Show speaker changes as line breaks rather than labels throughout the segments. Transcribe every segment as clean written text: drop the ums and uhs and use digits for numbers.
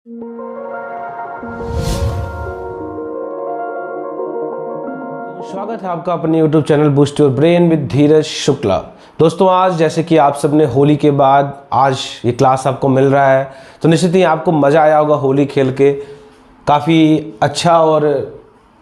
स्वागत है आपका अपने YouTube channel boost your brain with Dheeraj Shukla. दोस्तों, आज जैसे कि आप सबने होली के बाद आज ये क्लास आपको मिल रहा है, तो निश्चित ही आपको मज़ा आया होगा होली खेल के। काफ़ी अच्छा और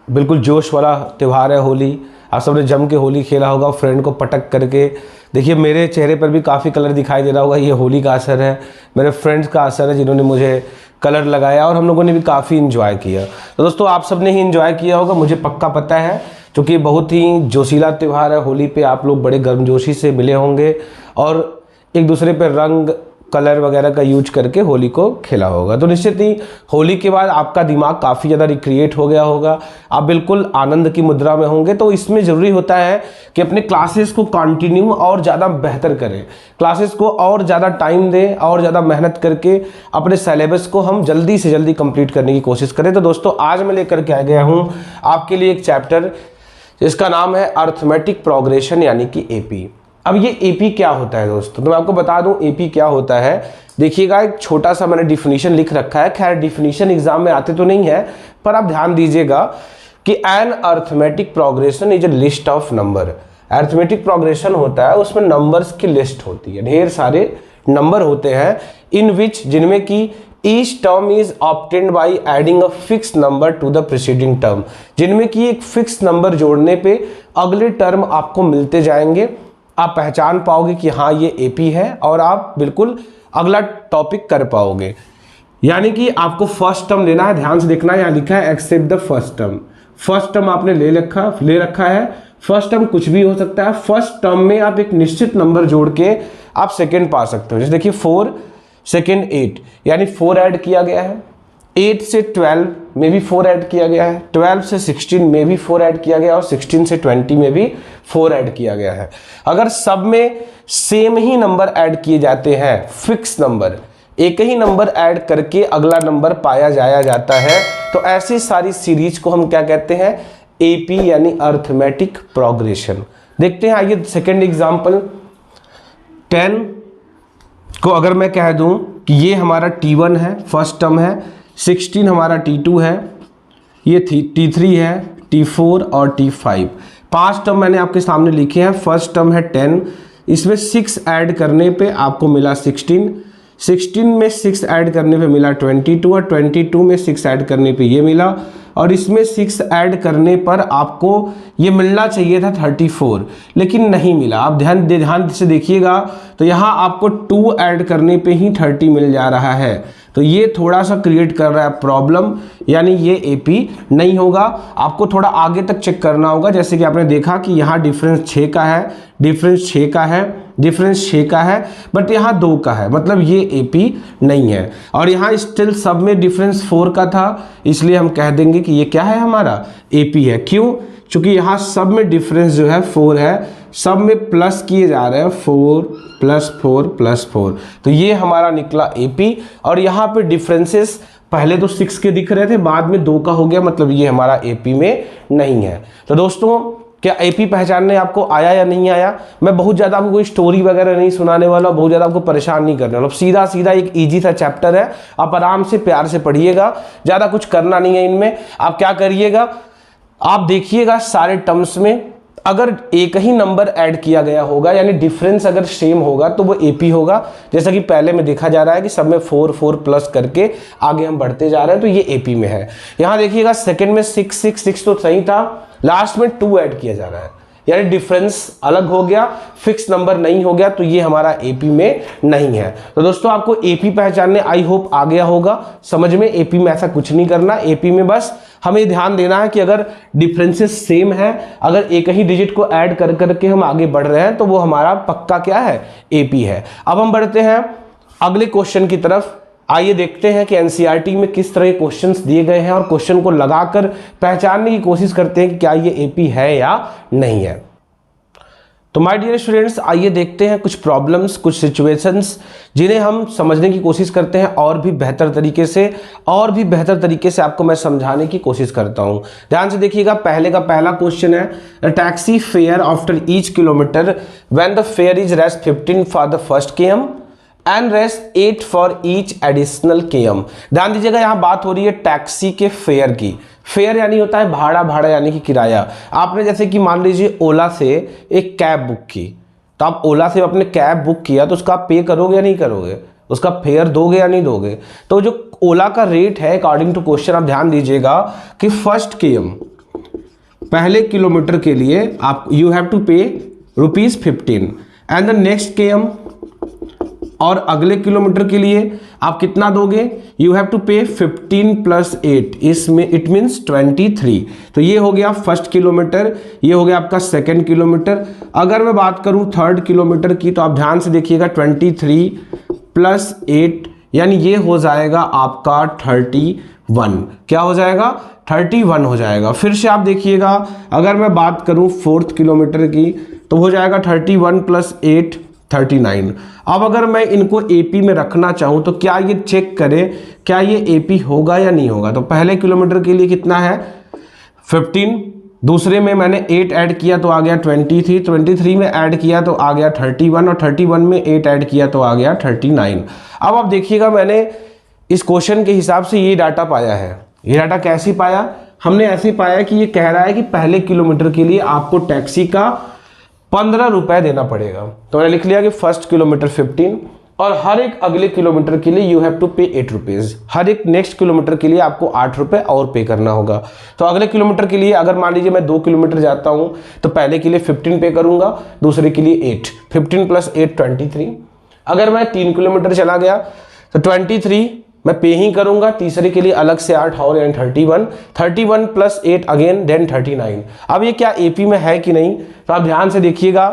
बिल्कुल जोश वाला त्यौहार है होली। आप सबने जम के होली खेला होगा, फ्रेंड को पटक करके। देखिए, मेरे चेहरे पर भी काफ़ी कलर दिखाई दे रहा होगा। ये होली का असर है, मेरे फ्रेंड्स का असर है जिन्होंने मुझे कलर लगाया, और हम लोगों ने भी काफ़ी इन्जॉय किया। तो दोस्तों, आप सबने ही इन्जॉय किया होगा, मुझे पक्का पता है, क्योंकि बहुत ही जोशीला त्यौहार है। होली पे आप लोग बड़े गर्मजोशी से मिले होंगे और एक दूसरे पे रंग कलर वगैरह का यूज करके होली को खेला होगा। तो निश्चित ही होली के बाद आपका दिमाग काफ़ी ज़्यादा रिक्रिएट हो गया होगा, आप बिल्कुल आनंद की मुद्रा में होंगे। तो इसमें ज़रूरी होता है कि अपने क्लासेस को कंटिन्यू और ज़्यादा बेहतर करें, क्लासेस को और ज़्यादा टाइम दें और ज़्यादा मेहनत करके अपने सिलेबस को हम जल्दी से जल्दी कंप्लीट करने की कोशिश करें। तो दोस्तों, आज मैं लेकर के आ गया हूँ आपके लिए एक चैप्टर जिसका नाम है अर्थमेटिक प्रोग्रेशन यानी कि एपी। अब ये एपी क्या होता है दोस्तों, तो मैं आपको बता दूं एपी क्या होता है। देखिएगा, एक छोटा सा मैंने डिफिनीशन लिख रखा है। खैर, डिफिनीशन एग्जाम में आते तो नहीं है, पर आप ध्यान दीजिएगा कि an arithmetic progression is a list of number. Arithmetic progression होता है, उसमें नंबर्स की लिस्ट होती है, ढेर सारे नंबर होते हैं, इन विच जिनमें की each term is obtained by adding a fixed number to the preceding term, जिनमें कि एक फिक्स नंबर जोड़ने पे अगले टर्म आपको मिलते जाएंगे। आप पहचान पाओगे कि हाँ ये एपी है, और आप बिल्कुल अगला टॉपिक कर पाओगे। यानी कि आपको फर्स्ट टर्म लेना है, ध्यान से देखना है, यहाँ लिखा है except the first term. First term आपने ले रखा है। फर्स्ट टर्म कुछ भी हो सकता है। फर्स्ट टर्म में आप एक निश्चित नंबर जोड़ के आप सेकेंड पा सकते हो। जैसे देखिए 4 सेकेंड 8, यानी 4 ऐड किया गया है। 8 से 12 में भी 4 ऐड किया गया है। 12 से 16 में भी 4 ऐड किया गया, और 16 से 20 में भी 4 ऐड किया गया है। अगर सब में सेम ही नंबर ऐड किए जाते हैं, फिक्स नंबर, एक ही नंबर ऐड करके अगला नंबर पाया जाता है, तो ऐसी सारी सीरीज को हम क्या कहते हैं, एपी यानी अर्थमेटिक प्रोग्रेशन। देखते हैं, आइए सेकेंड एग्जाम्पल। 10 को अगर मैं कह दूं कि ये हमारा T1 है, फर्स्ट टर्म है। 16 हमारा T2 है, ये T3 है, T4 और T5। 5 टर्म मैंने आपके सामने लिखे हैं। फर्स्ट टर्म है 10, इसमें 6 ऐड करने पे आपको मिला 16। 16 में 6 ऐड करने पे मिला 22, और 22 में 6 ऐड करने पे ये मिला, और इसमें 6 ऐड करने पर आपको ये मिलना चाहिए था 34, लेकिन नहीं मिला। आप ध्यान से देखिएगा, तो यहाँ आपको 2 ऐड करने पे ही 30 मिल जा रहा है। तो ये थोड़ा सा क्रिएट कर रहा है प्रॉब्लम, यानी ये एपी नहीं होगा। आपको थोड़ा आगे तक चेक करना होगा। जैसे कि आपने देखा कि यहाँ डिफरेंस 6 का है, डिफरेंस 6 का है, डिफरेंस 6 का है, बट यहाँ 2 का है, मतलब ये एपी नहीं है। और यहाँ स्टिल सब में डिफरेंस 4 का था, इसलिए हम कह देंगे कि ये क्या है, हमारा एपी है। क्यों? क्योंकि यहाँ सब में डिफरेंस जो है 4 है, सब में प्लस किए जा रहे हैं 4 + 4 + 4, तो ये हमारा निकला एपी। और यहाँ पे डिफरेंसेस पहले तो 6 के दिख रहे थे, बाद में 2 का हो गया, मतलब ये हमारा एपी में नहीं है। तो दोस्तों, क्या एपी पहचानने आपको आया या नहीं आया? मैं बहुत ज़्यादा आपको कोई स्टोरी वगैरह नहीं सुनाने वाला, बहुत ज़्यादा आपको परेशान नहीं करने वाला। सीधा सीधा एक इजी सा चैप्टर है, आप आराम से प्यार से पढ़िएगा, ज़्यादा कुछ करना नहीं है इनमें। आप क्या करिएगा, आप देखिएगा सारे टर्म्स में अगर एक ही नंबर ऐड किया गया होगा, यानी डिफरेंस अगर सेम होगा, तो वो एपी होगा। जैसा कि पहले में देखा जा रहा है कि सब में 4 4 प्लस करके आगे हम बढ़ते जा रहे हैं, तो ये एपी में है। यहाँ देखिएगा सेकंड में 6 6 6 तो सही था, लास्ट में 2 ऐड किया जा रहा है, यानी डिफरेंस अलग हो गया, फिक्स नंबर नहीं हो गया, तो ये हमारा एपी में नहीं है। तो दोस्तों, आपको एपी पहचानने आई होप आ गया होगा समझ में। एपी में ऐसा कुछ नहीं करना, एपी में बस हमें ध्यान देना है कि अगर डिफरेंसेस सेम है, अगर एक ही डिजिट को ऐड कर करके हम आगे बढ़ रहे हैं, तो वो हमारा पक्का क्या है, एपी है। अब हम बढ़ते हैं अगले क्वेश्चन की तरफ। आइए देखते हैं कि एनसीईआरटी में किस तरह के क्वेश्चंस दिए गए हैं, और क्वेश्चन को लगाकर पहचानने की कोशिश करते हैं कि क्या ये एपी है या नहीं है। तो माय डियर स्टूडेंट्स, आइए देखते हैं कुछ प्रॉब्लम्स, कुछ सिचुएशंस जिन्हें हम समझने की कोशिश करते हैं और भी बेहतर तरीके से आपको मैं समझाने की कोशिश करता हूं। ध्यान से देखिएगा, पहले का पहला क्वेश्चन है taxi fare after each kilometre when the fare is rest 15 for the first km and rest 8 for each additional km. ध्यान दीजिएगा यहाँ बात हो रही है टैक्सी के फेयर की। फेयर यानी होता है भाड़ा, भाड़ा यानी कि किराया। आपने जैसे कि मान लीजिए ओला से एक कैब बुक की, तो आप ओला से अपने कैब बुक किया तो उसका आप पे करोगे या नहीं करोगे, उसका फेयर दोगे या नहीं दोगे। तो जो ओला का रेट है अकॉर्डिंग टू क्वेश्चन, आप ध्यान दीजिएगा कि फर्स्ट केएम पहले किलोमीटर के लिए आप यू हैव टू पे ₹15 एंड द नेक्स्ट केएम और अगले किलोमीटर के लिए आप कितना दोगे, यू हैव टू पे 15 + 8, इसमें इट मीन्स 23। तो ये हो गया फर्स्ट किलोमीटर, ये हो गया आपका सेकंड किलोमीटर। अगर मैं बात करूं थर्ड किलोमीटर की तो आप ध्यान से देखिएगा 23 + 8 यानी ये हो जाएगा आपका 31। क्या हो जाएगा, 31 हो जाएगा। फिर से आप देखिएगा अगर मैं बात करूं फोर्थ किलोमीटर की तो हो जाएगा 31 + 8 39। अब अगर मैं इनको एपी में रखना चाहूं तो क्या ये चेक करें क्या ये एपी होगा या नहीं होगा। तो पहले किलोमीटर के लिए कितना है 15, दूसरे में मैंने 8 ऐड किया तो आ गया 23, 23 में ऐड किया तो आ गया 31 और 31 में 8 ऐड किया तो आ गया 39। अब आप देखिएगा मैंने इस क्वेश्चन के हिसाब से ये डाटा पाया है। ये डाटा कैसे पाया, हमने ऐसे पाया कि ये कह रहा है कि पहले किलोमीटर के लिए आपको टैक्सी का 15 रुपए देना पड़ेगा। तो मैंने लिख लिया कि फर्स्ट किलोमीटर 15 और हर एक अगले किलोमीटर के लिए यू हैव टू पे 8 रुपीज। हर एक नेक्स्ट किलोमीटर के लिए आपको 8 रुपए और पे करना होगा। तो अगले किलोमीटर के लिए अगर मान लीजिए मैं 2 किलोमीटर जाता हूं तो पहले के लिए 15 पे करूंगा, दूसरे के लिए 8, 15 + 8 23। अगर मैं 3 किलोमीटर चला गया तो 23 मैं पे ही करूंगा, तीसरे के लिए अलग से 8 और यानी 31, 31 + 8 अगेन देन 39। अब ये क्या एपी में है कि नहीं, तो आप ध्यान से देखिएगा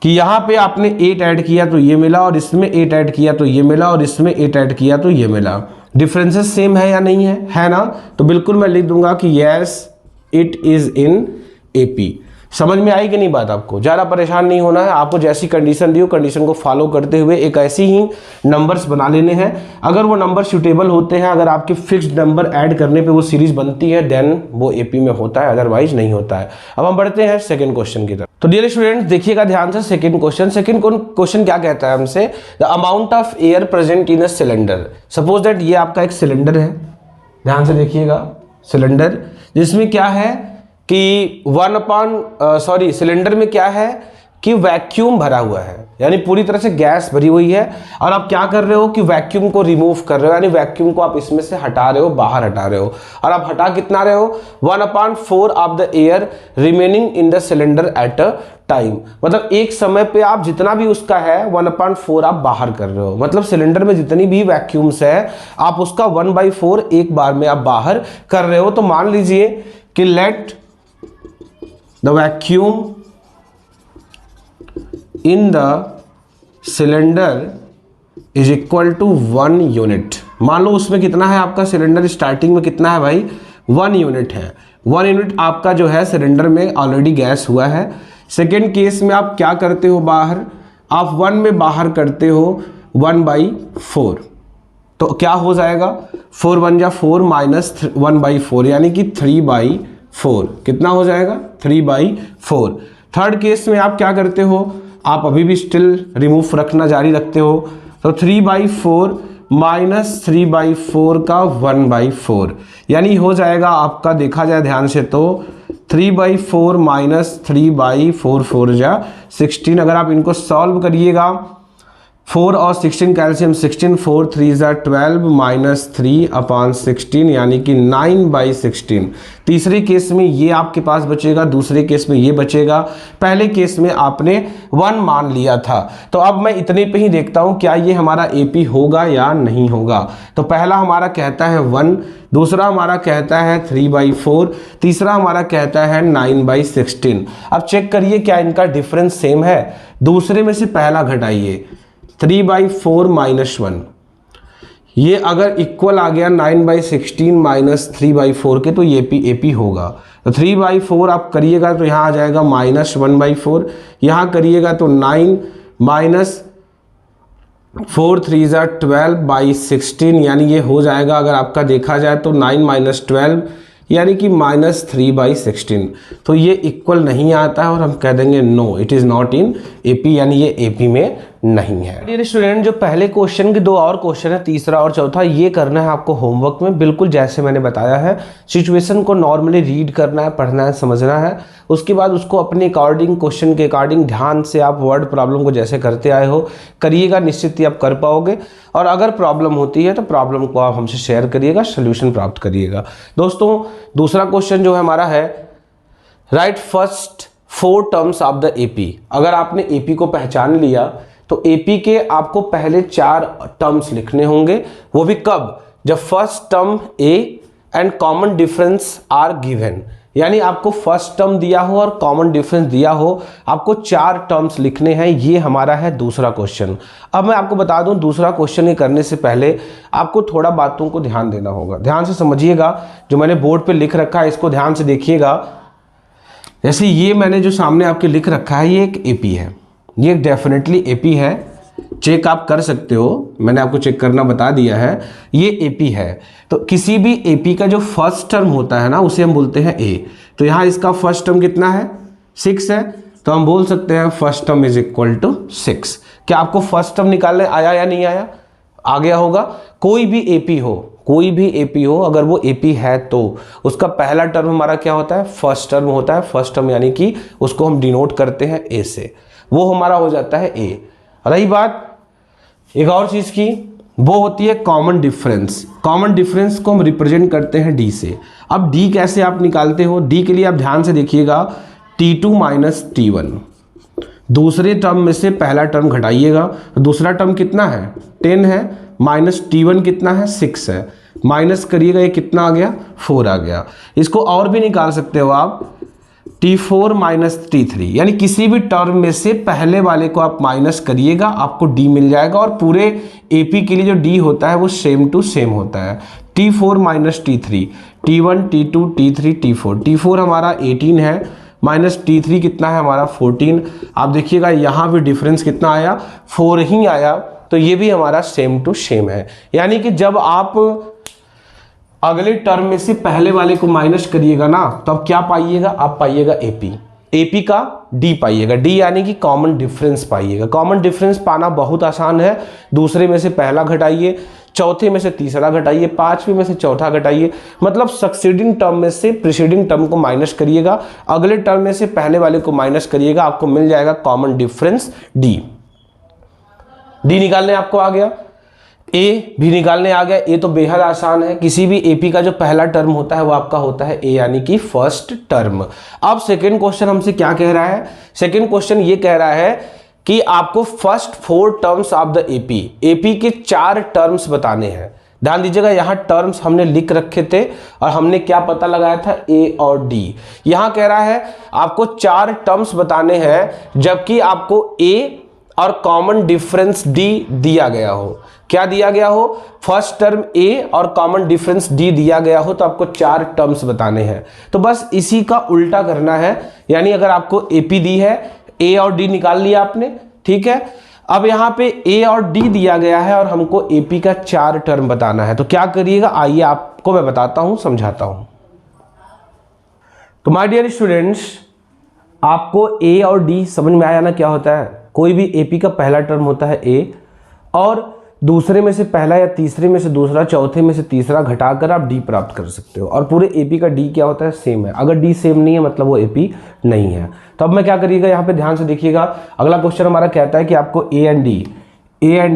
कि यहाँ पे आपने 8 ऐड किया तो ये मिला और इसमें 8 ऐड किया तो ये मिला और इसमें 8 ऐड किया तो ये मिला। डिफरेंसेस सेम है या नहीं है ना। तो बिल्कुल मैं लिख दूंगा कि yes it is in AP. समझ में आई कि नहीं बात, आपको ज़्यादा परेशान नहीं होना है। आपको जैसी कंडीशन दी हो कंडीशन को फॉलो करते हुए एक ऐसी ही नंबर्स बना लेने हैं। अगर वो नंबर सूटेबल होते हैं, अगर आपके फिक्स्ड नंबर ऐड करने पे वो सीरीज बनती है देन वो एपी में होता है, अदरवाइज नहीं होता है। अब हम बढ़ते हैं सेकंड क्वेश्चन की तरफ। तो डियर स्टूडेंट्स देखिएगा ध्यान से सेकंड क्वेश्चन क्या कहता है हमसे, the amount of air present in a cylinder. Suppose that ये आपका एक सिलेंडर है, ध्यान से देखिएगा सिलेंडर, जिसमें क्या है कि सिलेंडर में क्या है कि वैक्यूम भरा हुआ है, यानी पूरी तरह से गैस भरी हुई है और आप क्या कर रहे हो कि वैक्यूम को रिमूव कर रहे हो, यानी वैक्यूम को आप इसमें से हटा रहे हो, बाहर हटा रहे हो। और आप हटा कितना रहे हो, 1/4 of the air remaining in the cylinder at a time. मतलब एक समय पे आप जितना भी उसका है 1/4 आप बाहर कर रहे हो। मतलब सिलेंडर में जितनी भी वैक्यूम्स है आप उसका 1/4 एक बार में आप बाहर कर रहे हो। तो मान लीजिए कि late the vacuum in the cylinder is equal to 1 unit। मान लो उसमें कितना है आपका सिलेंडर, स्टार्टिंग में कितना है भाई 1 यूनिट है। 1 यूनिट आपका जो है सिलेंडर में ऑलरेडी गैस हुआ है। सेकेंड केस में आप क्या करते हो, बाहर आप 1 में बाहर करते हो 1/4। तो क्या हो जाएगा 4 × 1 = 4 माइनस 1/4 यानी कि 3/4। कितना हो जाएगा 3/4। थर्ड केस में आप क्या करते हो, आप अभी भी स्टिल रिमूव रखना जारी रखते हो। तो 3/4 माइनस 3/4 का 1/4 यानी हो जाएगा आपका, देखा जाए ध्यान से तो 3/4 माइनस 3/4 4 × 16। अगर आप इनको सॉल्व करिएगा 4 और 16 कैल्शियम 16, 4 × 3 = 12 माइनस 3/16 यानी कि 9/16। तीसरे केस में ये आपके पास बचेगा, दूसरे केस में ये बचेगा। पहले केस में आपने 1 मान लिया था। तो अब मैं इतने पे ही देखता हूँ क्या ये हमारा एपी होगा या नहीं होगा। तो पहला हमारा कहता है 1, दूसरा हमारा कहता है 3/4, तीसरा हमारा कहता है 9/16। अब चेक करिए क्या इनका डिफरेंस सेम है। दूसरे में से पहला घटाइए 3/4 माइनस 1, ये अगर इक्वल आ गया 9/16 माइनस 3/4 के तो ये एपी होगा। तो 3/4 आप करिएगा तो यहाँ आ जाएगा माइनस 1/4, यहाँ करिएगा तो 9 माइनस 4 × 3 = 12/16 यानी ये हो जाएगा, अगर आपका देखा जाए तो 9 - 12 यानी कि माइनस 3/16। तो ये इक्वल नहीं आता है और हम कह देंगे no it is not in AP, यानी ये एपी में नहीं है। डियर स्टूडेंट, जो पहले क्वेश्चन के दो और क्वेश्चन है, तीसरा और चौथा, ये करना है आपको होमवर्क में, बिल्कुल जैसे मैंने बताया है। सिचुएशन को नॉर्मली रीड करना है, पढ़ना है, समझना है, उसके बाद उसको अपने अकॉर्डिंग, क्वेश्चन के अकॉर्डिंग ध्यान से आप वर्ड प्रॉब्लम को जैसे करते आए हो करिएगा, निश्चित ही आप कर पाओगे। और अगर प्रॉब्लम होती है तो प्रॉब्लम को आप हमसे शेयर करिएगा, सोल्यूशन प्राप्त करिएगा। दोस्तों, दूसरा क्वेश्चन जो है हमारा है, right first 4 terms of the AP. अगर आपने एपी को पहचान लिया तो एपी के आपको पहले 4 टर्म्स लिखने होंगे, वो भी कब, जब first term A and common difference are given, यानी आपको फर्स्ट टर्म दिया हो और कॉमन डिफरेंस दिया हो, आपको 4 टर्म्स लिखने हैं। ये हमारा है दूसरा क्वेश्चन। अब मैं आपको बता दूं, दूसरा क्वेश्चन ये करने से पहले आपको थोड़ा बातों को ध्यान देना होगा। ध्यान से समझिएगा, जो मैंने बोर्ड पे लिख रखा है इसको ध्यान से देखिएगा। जैसे ये मैंने जो सामने आपके लिख रखा है, ये एक एपी है, ये डेफिनेटली एपी है, चेक आप कर सकते हो, मैंने आपको चेक करना बता दिया है, ये एपी है। तो किसी भी एपी का जो फर्स्ट टर्म होता है ना, उसे हम बोलते हैं ए। तो यहाँ इसका फर्स्ट टर्म कितना है, 6 है, तो हम बोल सकते हैं first term is equal to 6। क्या आपको फर्स्ट टर्म निकालने आया या नहीं आया? आ गया होगा। कोई भी एपी हो, कोई भी एपी हो, अगर वो एपी है तो उसका पहला टर्म हमारा क्या होता है, फर्स्ट टर्म होता है। फर्स्ट टर्म यानी कि उसको हम डिनोट करते हैं ए से, वो हमारा हो जाता है ए। रही बात एक और चीज की, वो होती है कॉमन डिफरेंस। कॉमन डिफरेंस को हम रिप्रेजेंट करते हैं डी से। अब डी कैसे आप निकालते हो? डी के लिए आप ध्यान से देखिएगा, T2 माइनस T1, दूसरे टर्म में से पहला टर्म घटाइएगा, दूसरा टर्म कितना है, 10 है, माइनस T1 कितना है, 6 है, माइनस करिएगा, ये कितना आ गया, 4 आ गया। इसको और भी निकाल सकते हो आप, T4 माइनस T3, यानी किसी भी टर्म में से पहले वाले को आप माइनस करिएगा, आपको D मिल जाएगा। और पूरे AP के लिए जो D होता है वो सेम टू सेम होता है। T4 minus T3, T1 T2 T3 T4, T4 हमारा 18 है, माइनस T3 कितना है हमारा 14। आप देखिएगा यहाँ भी डिफरेंस कितना आया, 4 ही आया, तो ये भी हमारा सेम टू सेम है। यानी कि जब आप अगले टर्म में से पहले वाले को माइनस करिएगा ना, तो अब क्या पाइएगा, आप पाइएगा एपी, एपी का डी पाइएगा, डी यानी कि कॉमन डिफरेंस पाइएगा। कॉमन डिफरेंस पाना बहुत आसान है, दूसरे में से पहला घटाइए, चौथे में से तीसरा घटाइए, पांचवें में से चौथा घटाइए, मतलब सक्सीडिंग टर्म में से प्रीसीडिंग टर्म को माइनस करिएगा, अगले टर्म में से पहले वाले को माइनस करिएगा, आपको मिल जाएगा कॉमन डिफरेंस डी। डी निकालने आपको आ गया, ए भी निकालने आ गया। ए तो बेहद आसान है, किसी भी एपी का जो पहला टर्म होता है वो आपका होता है ए, यानी कि फर्स्ट टर्म। अब सेकंड क्वेश्चन हमसे क्या कह रहा है, सेकंड क्वेश्चन ये कह रहा है कि आपको first 4 terms of the AP, AP के 4 टर्म्स बताने हैं। ध्यान दीजिएगा, यहाँ टर्म्स हमने लिख रखे थे और हमने क्या पता लगाया था, ए और डी। यहाँ कह रहा है आपको 4 टर्म्स बताने हैं, जबकि आपको ए और कॉमन डिफरेंस डी दिया गया हो। क्या दिया गया हो, फर्स्ट टर्म ए और कॉमन डिफरेंस डी दिया गया हो, तो आपको 4 टर्म्स बताने हैं। तो बस इसी का उल्टा करना है, यानी अगर आपको एपी दी है, ए और डी निकाल लिया आपने, ठीक है। अब यहाँ पे ए और डी दिया गया है और हमको एपी का 4 टर्म बताना है, तो क्या करिएगा, आइए आपको मैं बताता हूं, समझाता हूं। तो माय डियर स्टूडेंट्स, आपको ए और डी समझ में आया ना क्या होता है। कोई भी एपी का पहला टर्म होता है ए, और दूसरे में से पहला या तीसरे में से दूसरा, चौथे में से तीसरा घटाकर आप डी प्राप्त कर सकते हो। और पूरे एपी का डी क्या होता है, सेम है। अगर डी सेम नहीं है मतलब वो एपी नहीं है। तो अब मैं क्या करिएगा, यहाँ पे ध्यान से देखिएगा, अगला क्वेश्चन हमारा कहता है कि आपको A and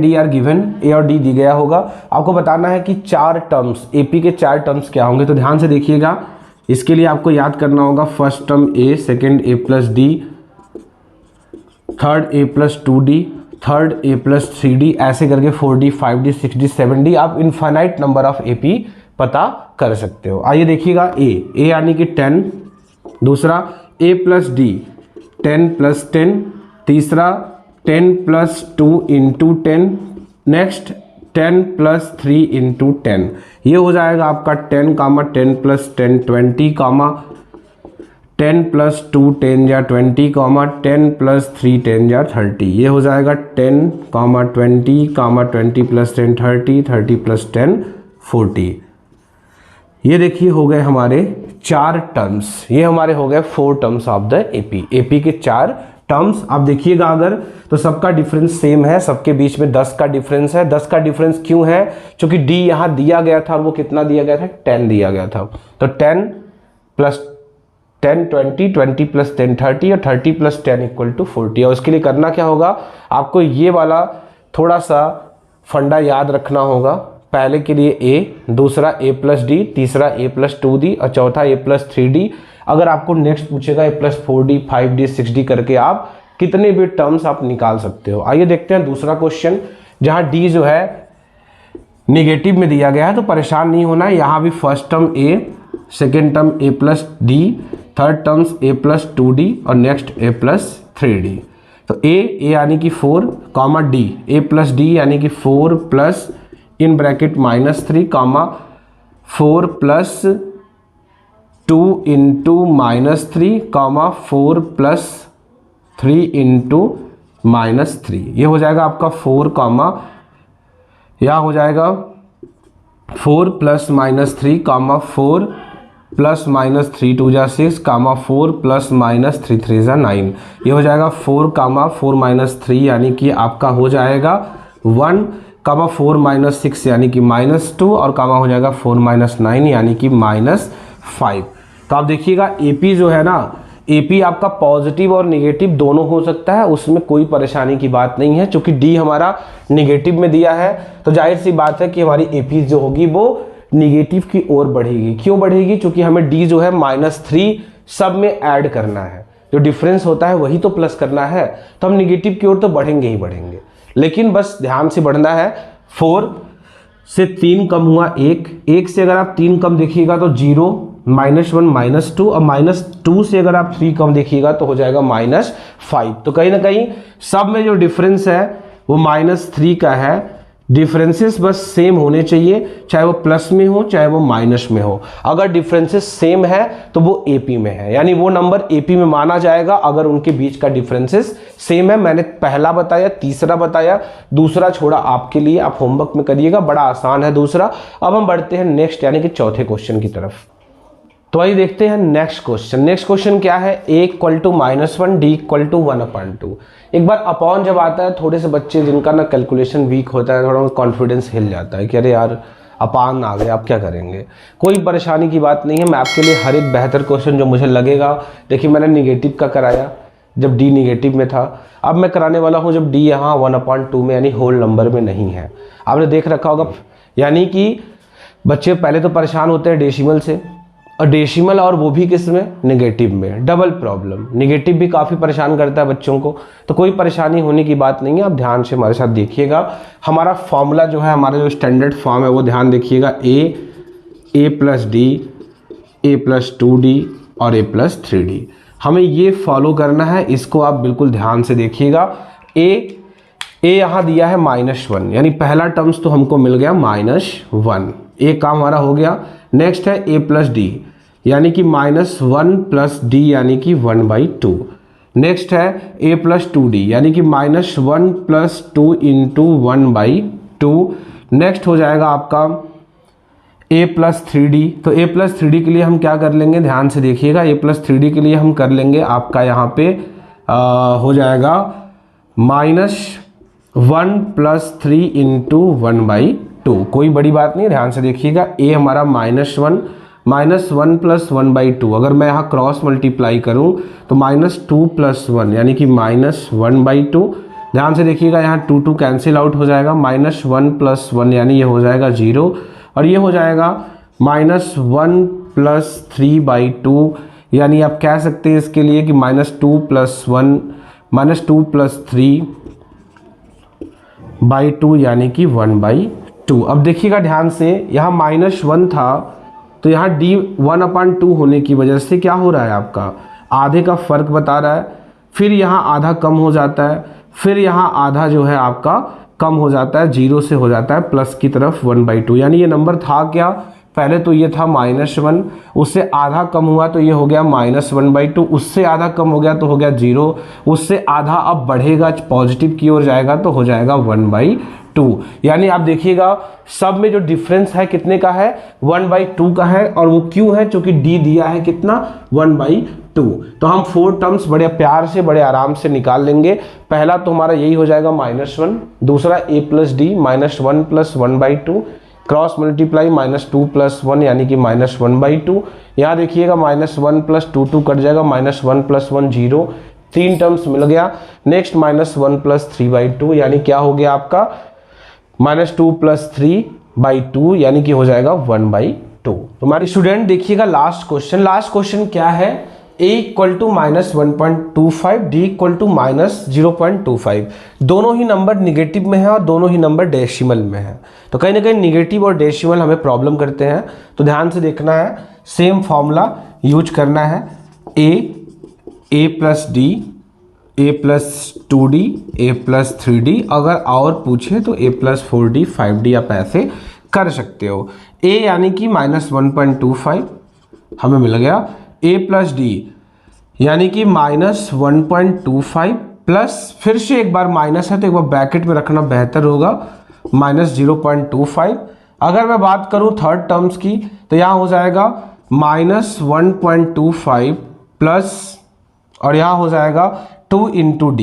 D are given, A और डी दी गया होगा, आपको बताना है कि 4 टर्म्स, एपी के 4 टर्म्स क्या होंगे। तो ध्यान से देखिएगा, इसके लिए आपको याद करना होगा, first term A, second A plus D, third A plus 2d, third A plus 3d, ऐसे करके 4d 5d 6d 7d, आप इनफाइनाइट नंबर ऑफ एपी पता कर सकते हो। आइए देखिएगा, ए यानी कि 10, दूसरा ए प्लस डी 10 प्लस 10, तीसरा 10 plus 2 into 10, next 10 plus 3 into 10, ये हो जाएगा आपका 10 कामा 10 प्लस 10 20 कामा 10 प्लस 2 10 या 20 कामा 10 प्लस 3 10 या 30, ये हो जाएगा 10 कामा 20 कामा 20 प्लस 10 30, 30 प्लस 10 40। ये देखिए हो गए हमारे 4 टर्म्स, ये हमारे हो गए 4 terms of the AP, AP के 4 टर्म्स। आप देखिएगा अगर तो सबका डिफरेंस सेम है, सबके बीच में 10 का डिफरेंस है। 10 का डिफरेंस क्यों है? क्योंकि डी यहाँ दिया गया था और वो कितना दिया गया था? 10 दिया गया था। तो 10 प्लस 10 20, 20 प्लस 10 30 और 30 प्लस 10 इक्वल टू 40। और उसके लिए करना क्या होगा? आपको ये वाला थोड़ा सा फंडा याद रखना होगा। पहले के लिए a, दूसरा a प्लस डी, तीसरा a प्लस 2d और चौथा a प्लस 3d। अगर आपको नेक्स्ट पूछेगा a plus 4d 5d 6d करके आप कितने भी टर्म्स आप निकाल सकते हो। आइए देखते हैं दूसरा क्वेश्चन, जहां d जो है निगेटिव में दिया गया है, तो परेशान नहीं होना है। यहाँ भी first term a, second term a plus d, third terms a plus 2d और नेक्स्ट a प्लस 3d। तो a यानी कि 4 comma d, a plus d यानी कि 4 plus in bracket -3 comma 4 plus 2 into -3 comma 4 plus 3 into -3। ये हो जाएगा आपका 4 कॉमा, यह हो जाएगा 4 प्लस -3 कॉमा 4 प्लस -3 2 जा 6 कामा 4 प्लस -3 3 जा 9। ये हो जाएगा 4 कामा 4 -3 यानी कि आपका हो जाएगा 1 कामा 4 -6 यानी कि -2 और कामा हो जाएगा 4 -9 यानी कि -5। तो आप देखिएगा AP जो है ना, AP आपका पॉजिटिव और निगेटिव दोनों हो सकता है, उसमें कोई परेशानी की बात नहीं है। चूंकि D हमारा निगेटिव में दिया है तो जाहिर सी बात है कि हमारी AP जो होगी वो निगेटिव की ओर बढ़ेगी। क्यों बढ़ेगी? क्योंकि हमें D जो है -3 सब में ऐड करना है, जो डिफरेंस होता है वही तो प्लस करना है, तो हम निगेटिव की ओर तो बढ़ेंगे ही बढ़ेंगे। लेकिन बस ध्यान से बढ़ना है। 4 से 3 कम हुआ 1, 1 से अगर आप 3 कम देखिएगा तो 0, -1 -2 और -2 से अगर आप 3 कम देखिएगा तो हो जाएगा -5। तो कहीं ना कहीं सब में जो डिफरेंस है वो -3 का है। डिफरेंसेस बस सेम होने चाहिए, चाहे वो प्लस में हो चाहे वो माइनस में हो। अगर डिफरेंसेस सेम है तो वो AP में है, यानी वो नंबर AP में माना जाएगा अगर उनके बीच का डिफरेंसेस सेम है। मैंने पहला बताया, तीसरा बताया, दूसरा छोड़ा आपके लिए, आप होमवर्क में करिएगा, बड़ा आसान है दूसरा। अब हम बढ़ते हैं नेक्स्ट यानी कि चौथे क्वेश्चन की तरफ। तो आइए देखते हैं नेक्स्ट क्वेश्चन। नेक्स्ट क्वेश्चन क्या है? a equal to -1 d equal to 1/2। एक बार अपॉन जब आता है, थोड़े से बच्चे जिनका ना कैलकुलेशन वीक होता है, थोड़ा कॉन्फिडेंस हिल जाता है कि अरे यार अपान आ गए, आप क्या करेंगे। कोई परेशानी की बात नहीं है, मैं आपके लिए हर एक बेहतर क्वेश्चन जो मुझे लगेगा, देखिए मैंने निगेटिव का कराया जब d निगेटिव में था, अब मैं कराने वाला हूँ जब d यहाँ 1/2 में यानी होल नंबर में नहीं है। आपने देख रखा होगा, यानी कि बच्चे पहले तो परेशान होते हैं डेसिमल से, और डेसिमल और वो भी किस में? निगेटिव में। डबल प्रॉब्लम, निगेटिव भी काफ़ी परेशान करता है बच्चों को, तो कोई परेशानी होने की बात नहीं है। आप ध्यान से हमारे साथ देखिएगा। हमारा फॉर्मूला जो है, हमारा जो स्टैंडर्ड फॉर्म है वो ध्यान देखिएगा, a plus d, a plus 2d और a प्लस 3d। हमें ये फॉलो करना है, इसको आप बिल्कुल ध्यान से देखिएगा। a यहाँ दिया है -1, यानी पहला टर्म्स तो हमको मिल गया -1, एक काम हमारा हो गया। नेक्स्ट है a प्लस डी, यानी कि -1 प्लस d यानी कि 1/2। नेक्स्ट है a प्लस 2d, यानी कि -1 प्लस 2 इंटू 1/2। नेक्स्ट हो जाएगा आपका a प्लस 3d। तो a प्लस 3d के लिए हम क्या कर लेंगे? ध्यान से देखिएगा, a प्लस 3d के लिए हम कर लेंगे आपका यहाँ पे हो जाएगा -1 प्लस 3 इंटू 1/2। कोई बड़ी बात नहीं, ध्यान से देखिएगा। a हमारा -1 प्लस 1/2, अगर मैं यहाँ क्रॉस मल्टीप्लाई करूँ तो -2 प्लस 1 यानी कि -1/2। ध्यान से देखिएगा, यहाँ 2 कैंसिल आउट हो जाएगा, -1 प्लस 1 यानी ये हो जाएगा 0, और ये हो जाएगा -1 प्लस 3/2, यानी आप कह सकते हैं इसके लिए कि -2 प्लस 3/2 यानी कि 1/2। अब देखिएगा ध्यान से, यहाँ -1 था तो यहाँ d 1/2 होने की वजह से क्या हो रहा है, आपका आधे का फर्क बता रहा है। फिर यहाँ आधा कम हो जाता है, फिर यहाँ आधा जो है आपका कम हो जाता है, 0 से हो जाता है प्लस की तरफ 1/2। यानी ये नंबर था क्या? पहले तो ये था -1, उससे आधा कम हुआ तो ये हो गया -1/2, उससे आधा कम हो गया तो हो गया 0, उससे आधा अब बढ़ेगा पॉजिटिव की ओर जाएगा तो हो जाएगा 1/2। 2, यानी आप देखिएगा सब में जो डिफरेंस है कितने का है, 1/2 का है, और वो क्यों है, क्योंकि डी दिया है कितना, 1/2। तो हम 4 टर्म्स बड़े प्यार से बड़े आराम से निकाल लेंगे। पहला तो हमारा यही हो जाएगा -1, दूसरा a plus D -1 + 1/2 cross multiply -2 + 1 यानी कि -1/2। यहाँ देखिएगा -1 + 2 कट जाएगा, -1 + 1 0, 3 टर्म्स मिल गया। नेक्स्ट -1 + 3/2 यानी क्या हो गया आपका, -2 + 3/2 यानी कि हो जाएगा 1/2। तो हमारे स्टूडेंट देखिएगा लास्ट क्वेश्चन क्या है, a = -1.25, d = -0.25। दोनों ही नंबर निगेटिव में है और दोनों ही नंबर डेसिमल में है, तो कहीं ना कहीं निगेटिव और डेसिमल हमें प्रॉब्लम करते हैं। तो ध्यान से देखना है, सेम फॉर्मूला यूज करना है, a + d, a + 2d, a + 3d, अगर और पूछे तो a + 4d 5d आप ऐसे कर सकते हो। a यानी कि -1.25 हमें मिल गया, a + d यानी कि -1.25 प्लस, फिर से एक बार माइनस है तो एक बार ब्रैकेट में रखना बेहतर होगा, -0.25। अगर मैं बात करूं थर्ड टर्म्स की तो यहाँ हो जाएगा -1.25 प्लस, और यहाँ हो जाएगा 2 × d,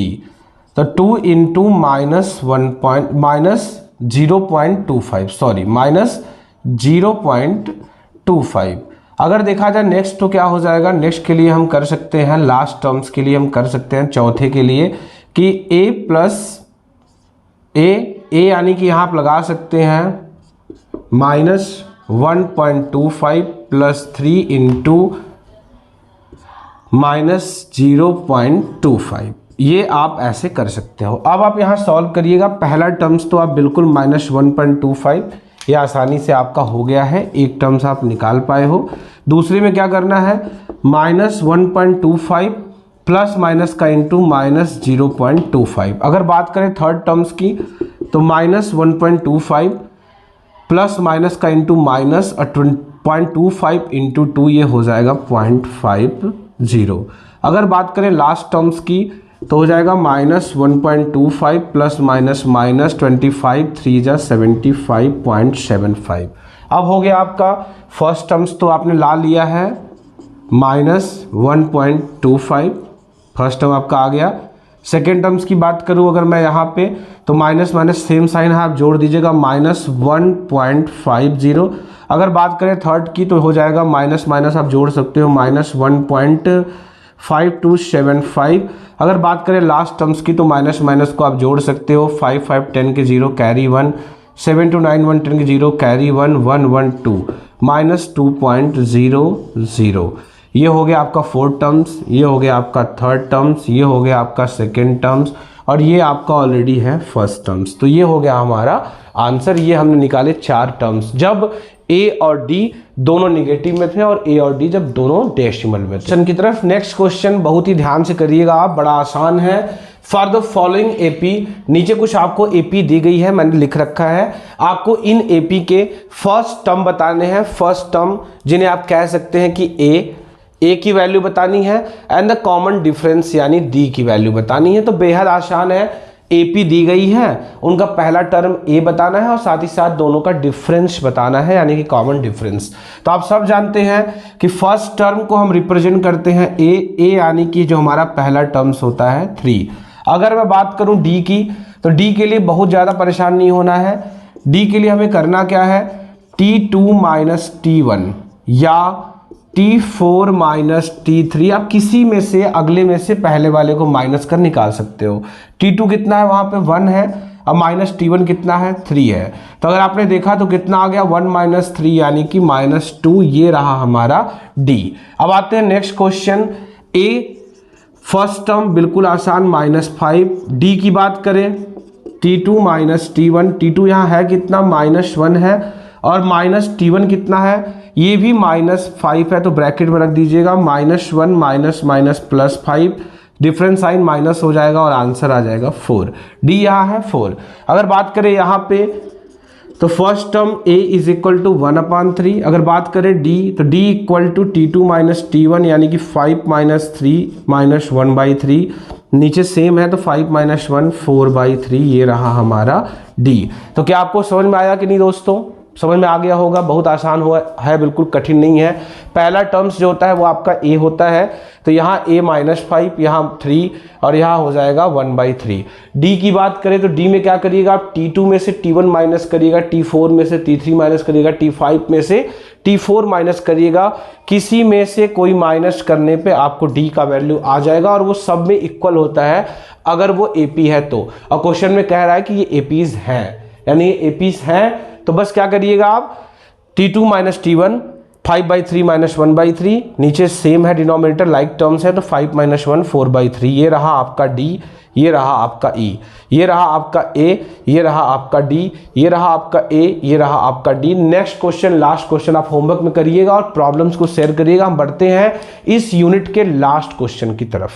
तो 2 × -0.25। अगर देखा जाए नेक्स्ट तो क्या हो जाएगा, नेक्स्ट के लिए हम कर सकते हैं, लास्ट टर्म्स के लिए हम कर सकते हैं, चौथे के लिए कि a + a यानी कि यहाँ आप लगा सकते हैं -1.25 + 3 × -0.25, ये आप ऐसे कर सकते हो। अब आप यहाँ सॉल्व करिएगा, पहला टर्म्स तो आप बिल्कुल -1.25, ये आसानी से आपका हो गया है, एक टर्म्स आप निकाल पाए हो। दूसरे में क्या करना है, -1.25 प्लस माइनस का इंटू -0.25। अगर बात करें थर्ड टर्म्स की तो -1.25 प्लस माइनस का इंटू -0.25 इंटू 2, ये हो जाएगा 0.50। अगर बात करें लास्ट टर्म्स की तो हो जाएगा -1.25 प्लस -25, 3 × 75.75। अब हो गया आपका फर्स्ट टर्म्स तो आपने ला लिया है -1.25, फर्स्ट टर्म आपका आ गया। सेकेंड टर्म्स की बात करूं अगर मैं यहाँ पे तो माइनस माइनस सेम साइन है, आप जोड़ दीजिएगा -1.50। अगर बात करें थर्ड की तो हो जाएगा माइनस माइनस आप जोड़ सकते हो -1.5275। अगर बात करें लास्ट टर्म्स की तो माइनस माइनस को आप जोड़ सकते हो, 5 5 10 के 0 कैरी 1, 7 2 9 1 10 के 0 कैरी 1 1 1 2 -2.00। ये हो गया आपका फोर्थ टर्म्स, ये हो गया आपका थर्ड टर्म्स, ये हो गया आपका सेकेंड टर्म्स, और ये आपका ऑलरेडी है फर्स्ट टर्म्स। तो ये हो गया हमारा आंसर। ये हमने निकाले 4 टर्म्स जब a और d दोनों निगेटिव में थे और a और d जब दोनों डेसिमल में थे। क्वेश्चन की तरफ नेक्स्ट क्वेश्चन बहुत ही ध्यान से करिएगा आप, बड़ा आसान है। फॉर द फॉलोइंग एपी, नीचे कुछ आपको एपी दी गई है, मैंने लिख रखा है, आपको इन एपी के फर्स्ट टर्म बताने हैं। फर्स्ट टर्म जिन्हें आप कह सकते हैं कि ए की वैल्यू बतानी है एंड द कॉमन डिफरेंस यानी डी की वैल्यू बतानी है। तो बेहद आसान है, एपी दी गई है, उनका पहला टर्म ए बताना है और साथ ही साथ दोनों का डिफरेंस बताना है यानी कि कॉमन डिफरेंस। तो आप सब जानते हैं कि फर्स्ट टर्म को हम रिप्रेजेंट करते हैं ए यानी कि जो हमारा पहला टर्म्स होता है 3। अगर मैं बात करूं डी की तो डी के लिए बहुत ज़्यादा परेशान नहीं होना है। डी के लिए हमें करना क्या है, T2 - T1 या T4 - T3, आप किसी में से अगले में से पहले वाले को माइनस कर निकाल सकते हो। T2 कितना है, वहाँ पे 1 है, अब -T1 कितना है, 3 है। तो अगर आपने देखा तो कितना आ गया, 1 - 3 यानी कि -2, ये रहा हमारा D। अब आते हैं नेक्स्ट क्वेश्चन। ए फर्स्ट टर्म बिल्कुल आसान -5। D की बात करें T2 - T1, T2 यहाँ है कितना, -1 है, और -T1 कितना है, ये भी -5 है, तो ब्रैकेट में रख दीजिएगा -1 - +5, डिफरेंस साइन माइनस हो जाएगा और आंसर आ जाएगा 4। डी यहाँ है 4। अगर बात करें यहाँ पे तो फर्स्ट टर्म a = 1/3। अगर बात करें d तो d = T2 - T1 यानी कि 5 - 3 - 1/3 नीचे सेम है तो 5 - 1 4/3 ये रहा हमारा D। तो क्या आपको समझ में आया कि नहीं दोस्तों? समझ में आ गया होगा, बहुत आसान हुआ है, बिल्कुल कठिन नहीं है। पहला टर्म्स जो होता है वो आपका A होता है, तो यहाँ A -5, यहाँ 3 और यहाँ हो जाएगा 1/3। D की बात करें तो D में क्या करिएगा आप, T2 में से T1 माइनस करिएगा, T4 में से T3 माइनस करिएगा, T5 में से T4 माइनस करिएगा। किसी में से कोई माइनस करने पे आपको D का वैल्यू आ जाएगा और वो सब में इक्वल होता है अगर वो AP है तो। और क्वेश्चन में कह रहा है कि ये APs हैं, यानी ये APs हैं, तो बस क्या करिएगा आप, T2 - T1 5/3 - 1/3, नीचे सेम है डिनोमिनेटर, लाइक टर्म्स है, तो 5 - 1 4/3। ये रहा आपका D, ये रहा आपका E, ये रहा आपका A, ये रहा आपका D, ये रहा आपका A, ये रहा आपका D। Next question, last question आप होमवर्क में करिएगा और प्रॉब्लम्स को शेयर करिएगा। हम बढ़ते हैं इस यूनिट के लास्ट क्वेश्चन की तरफ।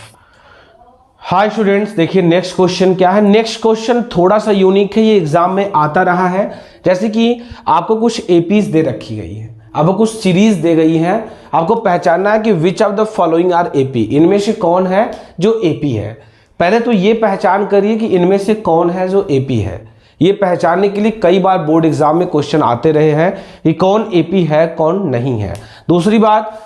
हाय स्टूडेंट्स, देखिए नेक्स्ट क्वेश्चन क्या है। नेक्स्ट क्वेश्चन थोड़ा सा यूनिक है, ये एग्जाम में आता रहा है। जैसे कि आपको कुछ एपीज दे रखी गई है, आपको कुछ सीरीज दे गई है, आपको पहचानना है कि which of the following are AP, इनमें से कौन है जो एपी है। पहले तो ये पहचान करिए कि इनमें से कौन है जो एपी है। ये पहचानने के लिए कई बार बोर्ड एग्जाम में क्वेश्चन आते रहे हैं कि कौन एपी है कौन नहीं है। दूसरी बात,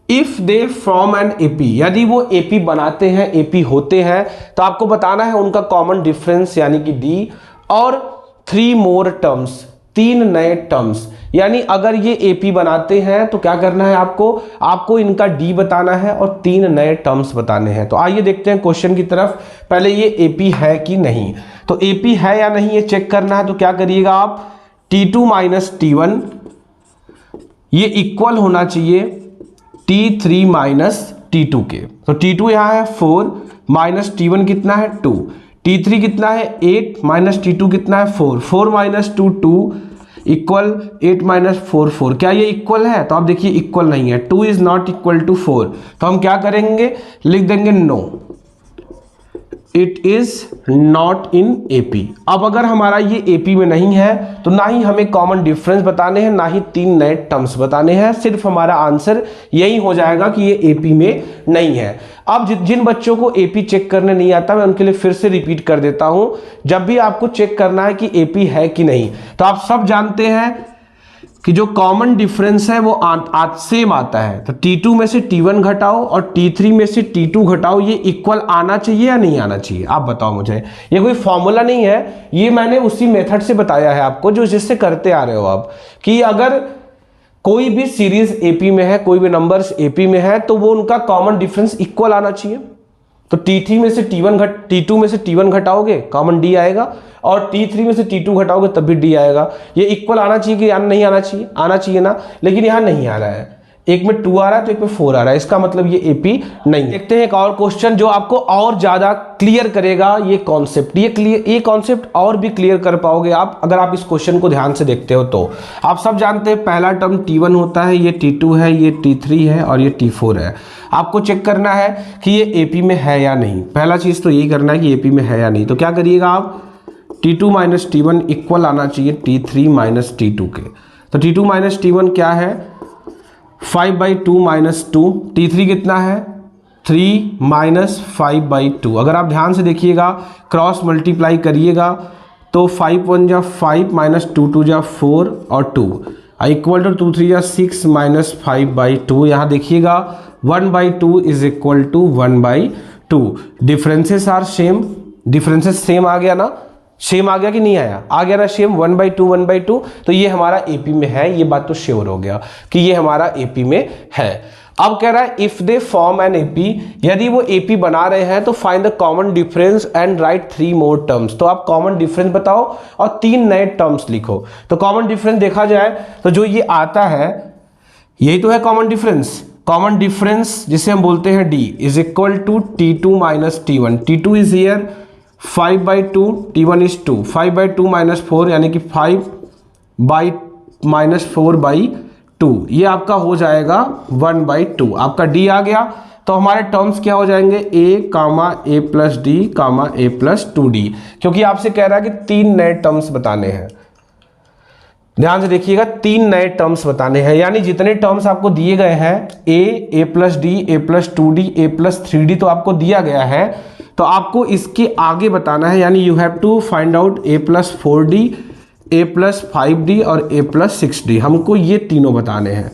if they form an AP, यदि वो एपी बनाते हैं, एपी होते हैं, तो आपको बताना है उनका कॉमन डिफरेंस यानी कि डी, और 3 मोर टर्म्स, 3 नए टर्म्स। यानी अगर ये एपी बनाते हैं तो क्या करना है आपको इनका डी बताना है और 3 नए टर्म्स बताने हैं। तो आइए देखते हैं क्वेश्चन की तरफ। पहले ये एपी है कि नहीं, तो एपी है या नहीं ये चेक करना है। तो क्या करिएगा आप, T2 - T1 ये इक्वल होना चाहिए T3 - T2 के। तो T2 यहाँ है 4 माइनस T1 कितना है 2, T3 कितना है 8 माइनस T2 कितना है 4, 4 - 2 2 इक्वल 8 - 4 4। क्या ये इक्वल है? तो आप देखिए इक्वल नहीं है, 2 इज नॉट इक्वल टू 4। तो हम क्या करेंगे, लिख देंगे no, it is not in AP. अब अगर हमारा ये एपी में नहीं है तो ना ही हमें कॉमन डिफरेंस बताने हैं, ना ही 3 नए टर्म्स बताने हैं, सिर्फ हमारा आंसर यही हो जाएगा कि ये एपी में नहीं है। अब जिन बच्चों को एपी चेक करने नहीं आता, मैं उनके लिए फिर से रिपीट कर देता हूं। जब भी आपको चेक करना है कि एपी है कि नहीं, तो आप सब जानते हैं कि जो कॉमन डिफरेंस है वो सेम आता है। तो T2 में से T1 घटाओ और T3 में से T2 घटाओ, ये इक्वल आना चाहिए या नहीं आना चाहिए? आप बताओ मुझे। ये कोई फॉर्मूला नहीं है, ये मैंने उसी मेथड से बताया है आपको जो जिससे करते आ रहे हो आप, कि अगर कोई भी सीरीज एपी में है, कोई भी नंबर्स एपी में है, तो वो उनका कॉमन डिफरेंस इक्वल आना चाहिए। तो T2 में से T1 घटाओगे कॉमन D आएगा, और T3 में से T2 घटाओगे तब भी D आएगा। ये इक्वल आना चाहिए कि नहीं आना चाहिए? आना चाहिए ना, लेकिन यहाँ नहीं आ रहा है। एक में 2 आ रहा है तो एक में 4 आ रहा है, इसका मतलब ये एपी नहीं। देखते हैं एक और क्वेश्चन जो आपको और ज्यादा क्लियर करेगा ये कॉन्सेप्ट। ये कॉन्सेप्ट और भी क्लियर कर पाओगे आप अगर आप इस क्वेश्चन को ध्यान से देखते हो। तो आप सब जानते हैं पहला टर्म T1 होता है, ये T2 है, ये T3 है और ये T4 है। आपको चेक करना है कि ये एपी में है या नहीं। पहला चीज तो यही करना है कि एपी में है या नहीं। तो क्या करिएगा आप, T2 - T1 इक्वल आना चाहिए T3 - T2 के। तो T2 - T1 क्या है, 5/2 - 2, T3 कितना है 3 - 5/2। अगर आप ध्यान से देखिएगा, क्रॉस मल्टीप्लाई करिएगा तो 5 × 1 = 5 - 2 × 2 = 4 और 2 इक्वल टू 2 × 3 = 6 - 5/2। यहाँ देखिएगा 1/2 is equal to 1/2। Differences are same, differences same आ गया ना, सेम आ गया कि नहीं आया? आ गया ना सेम, 1/2 1/2। तो ये हमारा एपी में है, ये बात तो श्योर हो गया कि ये हमारा एपी में है। अब कह रहा है if they form an AP, यदि वो एपी बना रहे हैं तो find the common difference and right 3 more terms. तो आप कॉमन डिफरेंस बताओ और 3 नए टर्म्स लिखो। तो कॉमन डिफरेंस देखा जाए तो जो ये आता है यही तो है कॉमन डिफरेंस। कॉमन डिफरेंस जिसे हम बोलते हैं D is equal to T2 - T1। T2 is here 5/2, T1 is 2, 5/2 - 4 यानी कि 5 - 4/2, ये आपका हो जाएगा 1/2। आपका D आ गया, तो हमारे टर्म्स क्या हो जाएंगे, A, A+D, A+2D। क्योंकि आपसे कह रहा है कि 3 नए टर्म्स बताने हैं। ध्यान से देखिएगा, 3 नए टर्म्स बताने हैं, यानी जितने टर्म्स आपको दिए गए हैं A+D, A+2D, A+3D तो आपको दिया गया है, तो आपको इसके आगे बताना है, यानी you have to find out a plus 4d, a plus 5d और a प्लस 6d। हमको ये तीनों बताने हैं,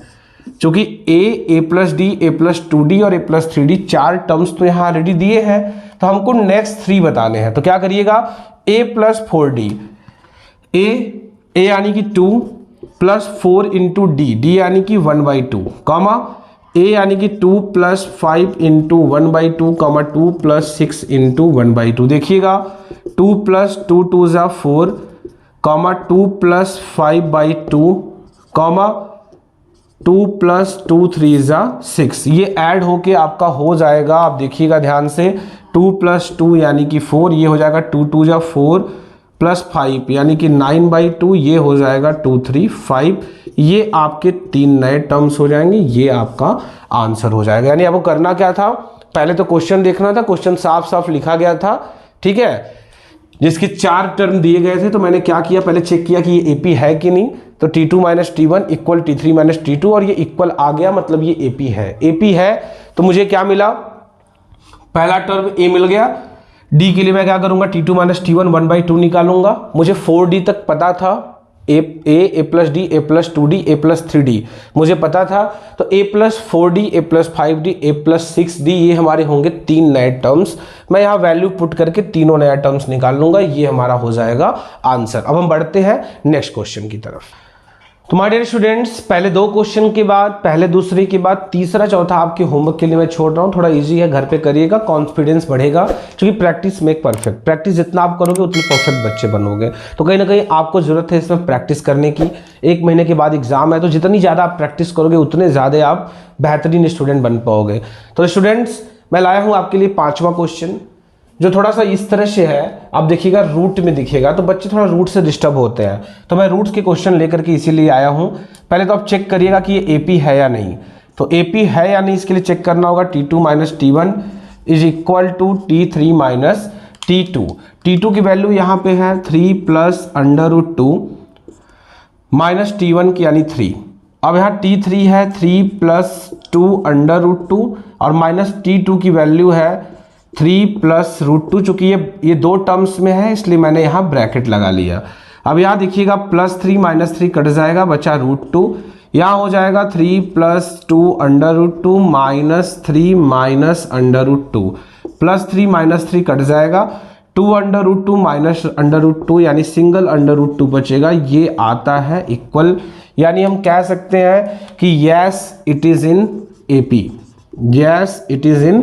क्योंकि a plus d, a plus 2d और a प्लस 3d 4 टर्म्स तो यहाँ ऑलरेडी दिए हैं, तो हमको नेक्स्ट 3 बताने हैं। तो क्या करिएगा, a प्लस 4d, a यानी कि 2 प्लस 4 इंटू डी यानी कि 1/2, कॉमा a यानी कि 2 plus 5 into 1/2, comma 2 plus 6 into 1/2। देखिएगा 2 प्लस 2 2 ज़ा 4, कॉमा 2 प्लस 5/2, कॉमा 2 प्लस 2 3 ज़ा 6। ये ऐड होके आपका हो जाएगा, आप देखिएगा ध्यान से, 2 प्लस 2 यानी कि 4, ये हो जाएगा 2 2 ज़ा 4 प्लस 5 यानी कि 9/2, ये हो जाएगा 2 3 5। ये आपके 3 नए टर्म्स हो जाएंगे, ये आपका आंसर हो जाएगा। यानी आपको करना क्या था, पहले तो क्वेश्चन देखना था, क्वेश्चन साफ साफ लिखा गया था, ठीक है, जिसके 4 टर्म दिए गए थे। तो मैंने क्या किया, पहले चेक किया कि ये AP है कि नहीं, तो T2 minus T1 equal T3 minus T2, और ये इक्वल आ गया, मतलब ये AP है। AP है तो मुझे क्या मिला, पहला टर्म A मिल गया। D के लिए मैं क्या करूंगा, T2 माइनस T1 1/2 निकालूंगा। मुझे 4D तक पता था, a plus D, a plus 2d, a plus 3d मुझे पता था, तो a plus 4d, a plus 5d, a plus 6d, ये हमारे होंगे 3 नए टर्म्स। मैं यहाँ वैल्यू पुट करके तीनों नया टर्म्स निकाल लूंगा, ये हमारा हो जाएगा आंसर। अब हम बढ़ते हैं नेक्स्ट क्वेश्चन की तरफ। तो माय डियर स्टूडेंट्स, पहले 2 क्वेश्चन के बाद, पहले दूसरे के बाद तीसरा चौथा आपके होमवर्क के लिए मैं छोड़ रहा हूँ। थोड़ा इजी है, घर पे करिएगा, कॉन्फिडेंस बढ़ेगा, क्योंकि प्रैक्टिस मेक परफेक्ट। प्रैक्टिस जितना आप करोगे उतने परफेक्ट बच्चे बनोगे। तो कहीं ना कहीं आपको जरूरत है इसमें प्रैक्टिस करने की। 1 महीने के बाद एग्जाम है, तो जितनी ज़्यादा आप प्रैक्टिस करोगे उतने ज़्यादा आप बेहतरीन स्टूडेंट बन पाओगे। तो स्टूडेंट्स, मैं लाया हूँ आपके लिए 5वां क्वेश्चन, जो थोड़ा सा इस तरह से है, आप देखिएगा रूट में दिखेगा, तो बच्चे थोड़ा रूट से डिस्टर्ब होते हैं, तो मैं रूट्स के क्वेश्चन लेकर के इसीलिए आया हूं। पहले तो आप चेक करिएगा कि ये AP है या नहीं। तो AP है या नहीं, इसके लिए चेक करना होगा T2 minus T1 is equal to T3 minus T2। T2 की वैल्यू यहाँ पे है 3 प्लस √2 माइनस T1 की यानी 3। अब यहाँ T3 है 3 प्लस 2 √2 और माइनस T2 की वैल्यू है 3 प्लस √2। चूंकि ये 2 टर्म्स में है, इसलिए मैंने यहाँ ब्रैकेट लगा लिया। अब यहाँ देखिएगा प्लस 3 माइनस 3 कट जाएगा, बचा √2। यहाँ हो जाएगा 3 plus 2 √2 minus 3 minus √2, plus 3 minus 3 cut जाएगा, 2 √2 माइनस √2 यानी सिंगल √2 बचेगा, ये आता है इक्वल। यानी हम कह सकते हैं कि yes it is in AP, yes it is in,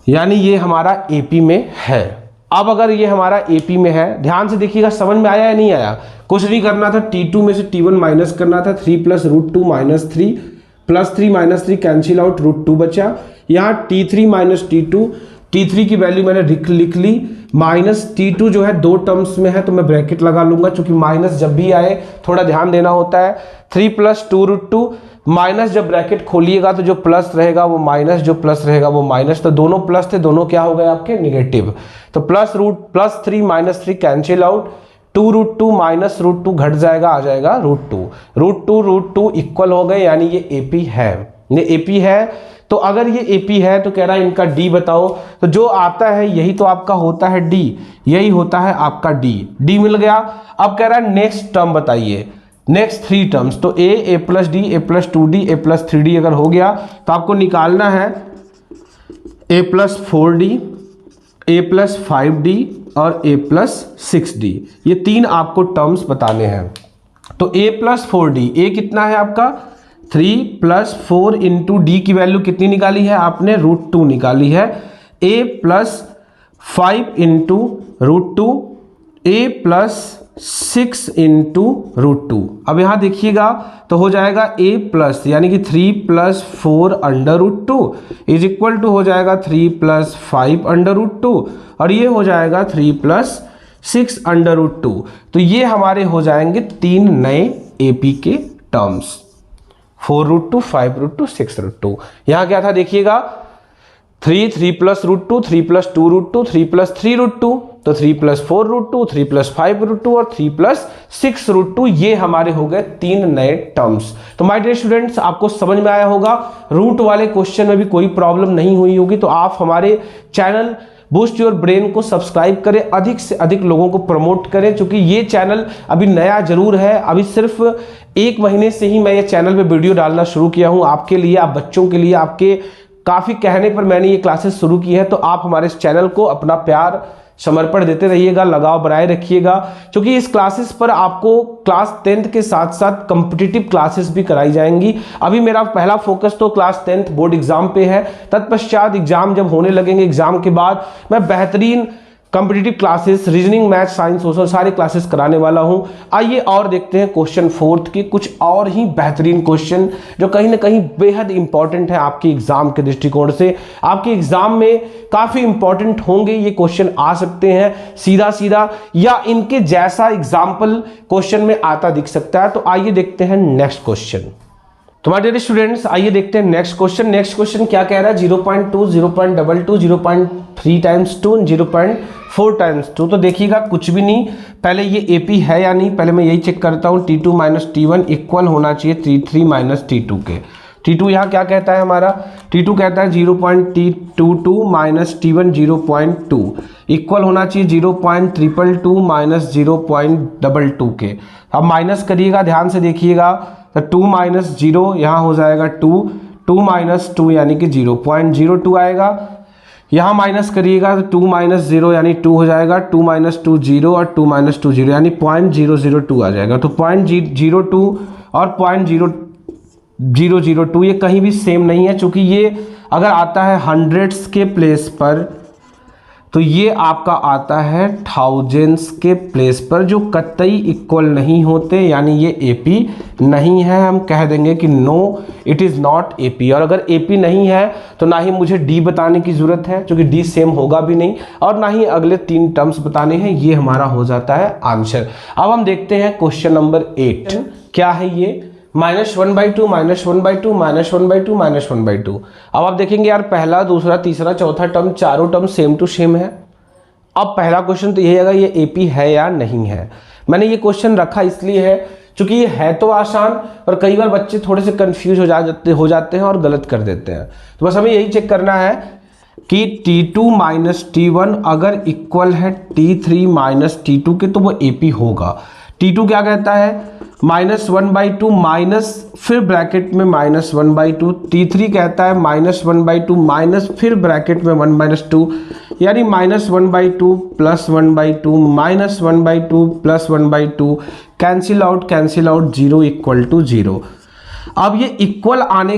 यानी ये हमारा AP में है। अब अगर ये हमारा AP में है, ध्यान से देखिएगा, समझ में आया या नहीं आया। कुछ नहीं करना था, T2 में से T1 माइनस करना था, 3 plus √2 minus 3 plus 3 minus 3 cancel out, √2 बचा। यहाँ T3 माइनस T2, T3 की वैल्यू मैंने लिख ली, माइनस T2 जो है 2 टर्म्स में है, तो मैं ब्रैकेट लगा लूंगा, क्योंकि माइनस जब भी आए थोड़ा ध्यान देना होता है। 3 प्लस 2 √2 माइनस, जब ब्रैकेट खोलिएगा तो जो प्लस रहेगा वो माइनस, जो प्लस रहेगा वो माइनस, तो दोनों प्लस थे, दोनों क्या हो गए आपके नेगेटिव। तो plus 3 minus 3 cancel out, 2 √2 minus √2 घट जाएगा, आ जाएगा √2 इक्वल हो गए, यानी ये AP है, ये AP है। तो अगर ये AP है तो कह रहा है इनका D बताओ, तो जो आता है यही तो आपका होता है D, यही होता है आपका D मिल गया। अब कह रहा है नेक्स्ट टर्म बताइए, नेक्स्ट 3 टर्म्स, तो A plus D, A plus 2D, A plus 3D अगर हो गया तो आपको निकालना है A plus 4D, A plus 5D और A प्लस 6D। ये 3 आपको टर्म्स बताने हैं। तो A प्लस 4D, A कितना है आपका 3 प्लस 4 इंटू D की वैल्यू कितनी निकाली है आपने, √2 निकाली है। A plus 5 into √2, A plus 6 into √2। अब यहाँ देखिएगा तो हो जाएगा A प्लस, यानी कि 3 प्लस 4 √2 इज इक्वल टू हो जाएगा 3 प्लस 5 √2, और ये हो जाएगा 3 प्लस 6 √2। तो ये हमारे हो जाएंगे 3 नए AP के टर्म्स, 4 √2, 5 √2, 6 √2। यहाँ क्या था देखिएगा, 3 प्लस √2, 3 प्लस 2 √2, 3 प्लस 3 √2, तो 3+4√2, 3+5√2 और 3+6√2, ये हमारे हो गए 3 नए टर्म्स। तो माय डियर स्टूडेंट्स, आपको समझ में आया होगा। रूट वाले क्वेश्चन में भी कोई प्रॉब्लम नहीं हुई होगी, तो आप हमारे चैनल बूस्ट योर ब्रेन को सब्सक्राइब करें, अधिक से अधिक लोगों को प्रमोट करें, क्योंकि ये चैनल अभी नया जरूर है, अभी सिर्फ 1 महीने से ही मैं ये चैनल पे वीडियो डालना शुरू किया हूं आपके लिए, आप बच्चों के लिए, आपके काफ़ी कहने पर मैंने ये क्लासेस शुरू की है। तो आप हमारे इस चैनल को अपना प्यार समर्पण देते रहिएगा, लगाव बनाए रखिएगा, क्योंकि इस क्लासेस पर आपको क्लास 10th के साथ साथ कॉम्पिटिटिव क्लासेस भी कराई जाएंगी। अभी मेरा पहला फोकस तो क्लास 10th बोर्ड एग्जाम पे है, तत्पश्चात एग्जाम जब होने लगेंगे, एग्जाम के बाद मैं बेहतरीन competitive classes, reasoning, math, science, social सारे क्लासेस कराने वाला हूं। आइए और देखते हैं क्वेश्चन 4th के कुछ और ही बेहतरीन क्वेश्चन जो कहीं ना कहीं बेहद इंपॉर्टेंट है आपके एग्जाम के दृष्टिकोण से। आपके एग्जाम में काफी इंपॉर्टेंट होंगे ये क्वेश्चन, आ सकते हैं सीधा सीधा या इनके जैसा एग्जाम्पल क्वेश्चन में आता दिख सकता है। तो आइए देखते हैं नेक्स्ट क्वेश्चन। तो माय डियर स्टूडेंट्स, आइए देखते हैं नेक्स्ट क्वेश्चन। नेक्स्ट क्वेश्चन क्या कह रहा है? 0.2, 0.22, 0.3 टाइम्स 2, 0.4 टाइम्स 2। तो देखिएगा कुछ भी नहीं, पहले ये AP है या नहीं, पहले मैं यही चेक करता हूँ। T2 - T1 इक्वल होना चाहिए T3 - T2 के। T2 यहाँ क्या कहता है हमारा? T2 कहता है 0.22 - T1 0.2 इक्वल होना चाहिए 0.222 - 0.22 के। अब माइनस करिएगा, ध्यान से देखिएगा, तो 2 - 0 यहाँ हो जाएगा 2, 2 - 2 यानी कि 0.02 आएगा। यहाँ माइनस करिएगा तो 2 - 0 यानी 2 हो जाएगा, 2 - 2 0 और 2 - 2 0 यानी 0.002 आ जाएगा। तो 0.02 और 0.002 ये कहीं भी सेम नहीं है, चूंकि ये अगर आता है हंड्रेड्स के प्लेस पर तो ये आपका आता है थाउजेंड्स के प्लेस पर, जो कतई इक्वल नहीं होते, यानी ये AP नहीं है। हम कह देंगे कि no it is not AP। और अगर AP नहीं है तो ना ही मुझे D बताने की ज़रूरत है, क्योंकि D सेम होगा भी नहीं, और ना ही अगले 3 टर्म्स बताने हैं। ये हमारा हो जाता है आंसर। अब हम देखते हैं क्वेश्चन नंबर 8 क्या है ये? -1/2 -1/2 -1/2 -1/2। अब आप देखेंगे यार, पहला, दूसरा, तीसरा, चौथा टर्म, चारों टर्म सेम टू सेम है। अब पहला क्वेश्चन तो यही है, ये AP है या नहीं है। मैंने ये क्वेश्चन रखा इसलिए है क्योंकि ये है तो आसान, पर कई बार बच्चे थोड़े से कंफ्यूज हो जाते हैं और गलत कर देते हैं। तो बस हमें यही चेक करना है कि T2 - T1 अगर इक्वल है T3 - T2 के तो वो AP होगा। T2 क्या कहता है? -1/2 माइनस, फिर ब्रैकेट में -1/2। T3 कहता है -1/2 माइनस, फिर ब्रैकेट में 1/2, यानी -1/2 + 1/2 -1/2 + 1/2, कैंसिल आउट 0 = 0। अब ये इक्वल आने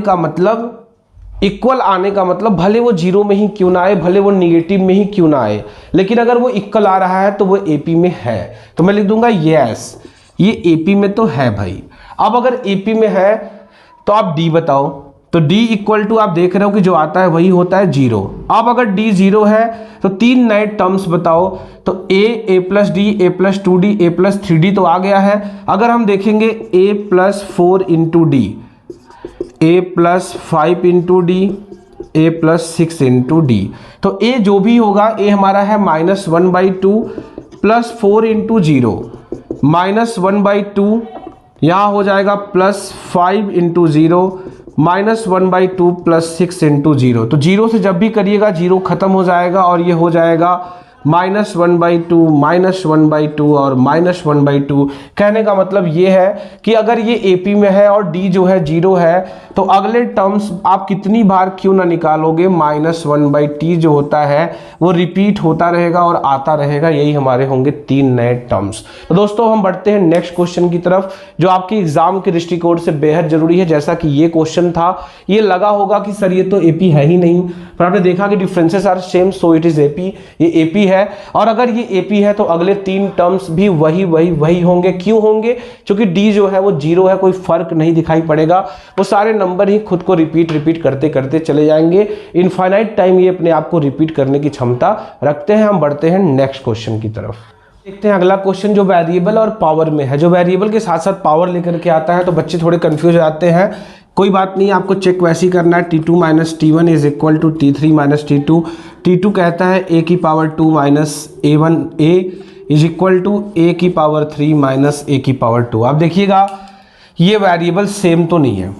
का मतलब भले वो 0 में ही क्यों ना आए, भले वो निगेटिव में ही क्यों ना आए, लेकिन अगर वो इक्वल आ रहा है तो वो AP में है। तो मैं लिख दूंगा यस, ये AP में तो है भाई। अब अगर AP में है तो आप D बताओ। तो D = आप देख रहे हो कि जो आता है वही होता है 0। अब अगर D 0 है तो 3 नए टर्म्स बताओ। तो A + D, A + 2D, A + 3D तो आ गया है। अगर हम देखेंगे A + 4 × D, A + 5 × D, A + 6 × D, तो A जो भी होगा, A हमारा है -1/2 + 4 × 0 -1/2, यहाँ हो जाएगा +5 × 0 -1/2 + 6 × 0। तो 0 से जब भी करिएगा 0 खत्म हो जाएगा और ये हो जाएगा -1/2 -1/2 और -1/2। कहने का मतलब ये है कि अगर ये AP में है और D जो है 0 है, तो अगले टर्म्स आप कितनी बार क्यों ना निकालोगे, -1/t जो होता है वो रिपीट होता रहेगा और आता रहेगा। यही हमारे होंगे 3 नए टर्म्स। तो दोस्तों हम बढ़ते हैं नेक्स्ट क्वेश्चन की तरफ, जो आपके एग्जाम के दृष्टिकोण से बेहद जरूरी है। जैसा कि ये क्वेश्चन था, ये लगा होगा कि सर ये तो AP है ही नहीं, पर आपने देखा कि differences are same, so it is AP। ये AP है, और अगर ये AP है तो अगले 3 टर्म्स भी वही होंगे। क्यों होंगे? क्योंकि D जो है वो 0 है, कोई फर्क नहीं दिखाई पड़ेगा, वो सारे नंबर ही खुद को रिपीट करते चले जाएंगे। इनफाइनाइट टाइम ये अपने आप को रिपीट करने की क्षमता रखते हैं। हम बढ़ते हैं नेक्स्ट क्वेश्चन की तरफ। देखते हैं अगला क्वेश्चन जो वेरिएबल और पावर में है। जो वेरिएबल के साथ साथ पावर लेकर के आता है तो बच्चे थोड़े कंफ्यूज हो जाते हैं कोई बात नहीं, आपको चेक वैसे ही करना है। T2 minus T1 is equal to T3 minus T2। T2 कहता है a की power 2 minus a1a is equal to a की पावर 3 माइनस a की पावर 2। अब देखिएगा ये वेरिएबल सेम तो नहीं है,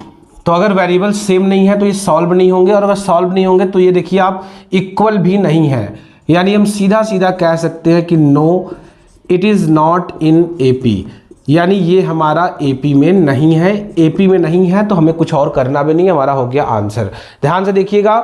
तो अगर वेरिएबल सेम नहीं है तो ये सॉल्व नहीं होंगे, और अगर सॉल्व नहीं होंगे तो ये देखिए आप इक्वल भी नहीं है। यानी हम सीधा सीधा कह सकते हैं कि no it is not in AP, यानी ये हमारा AP में नहीं है। AP में नहीं है तो हमें कुछ और करना भी नहीं, हमारा हो गया आंसर। ध्यान से देखिएगा,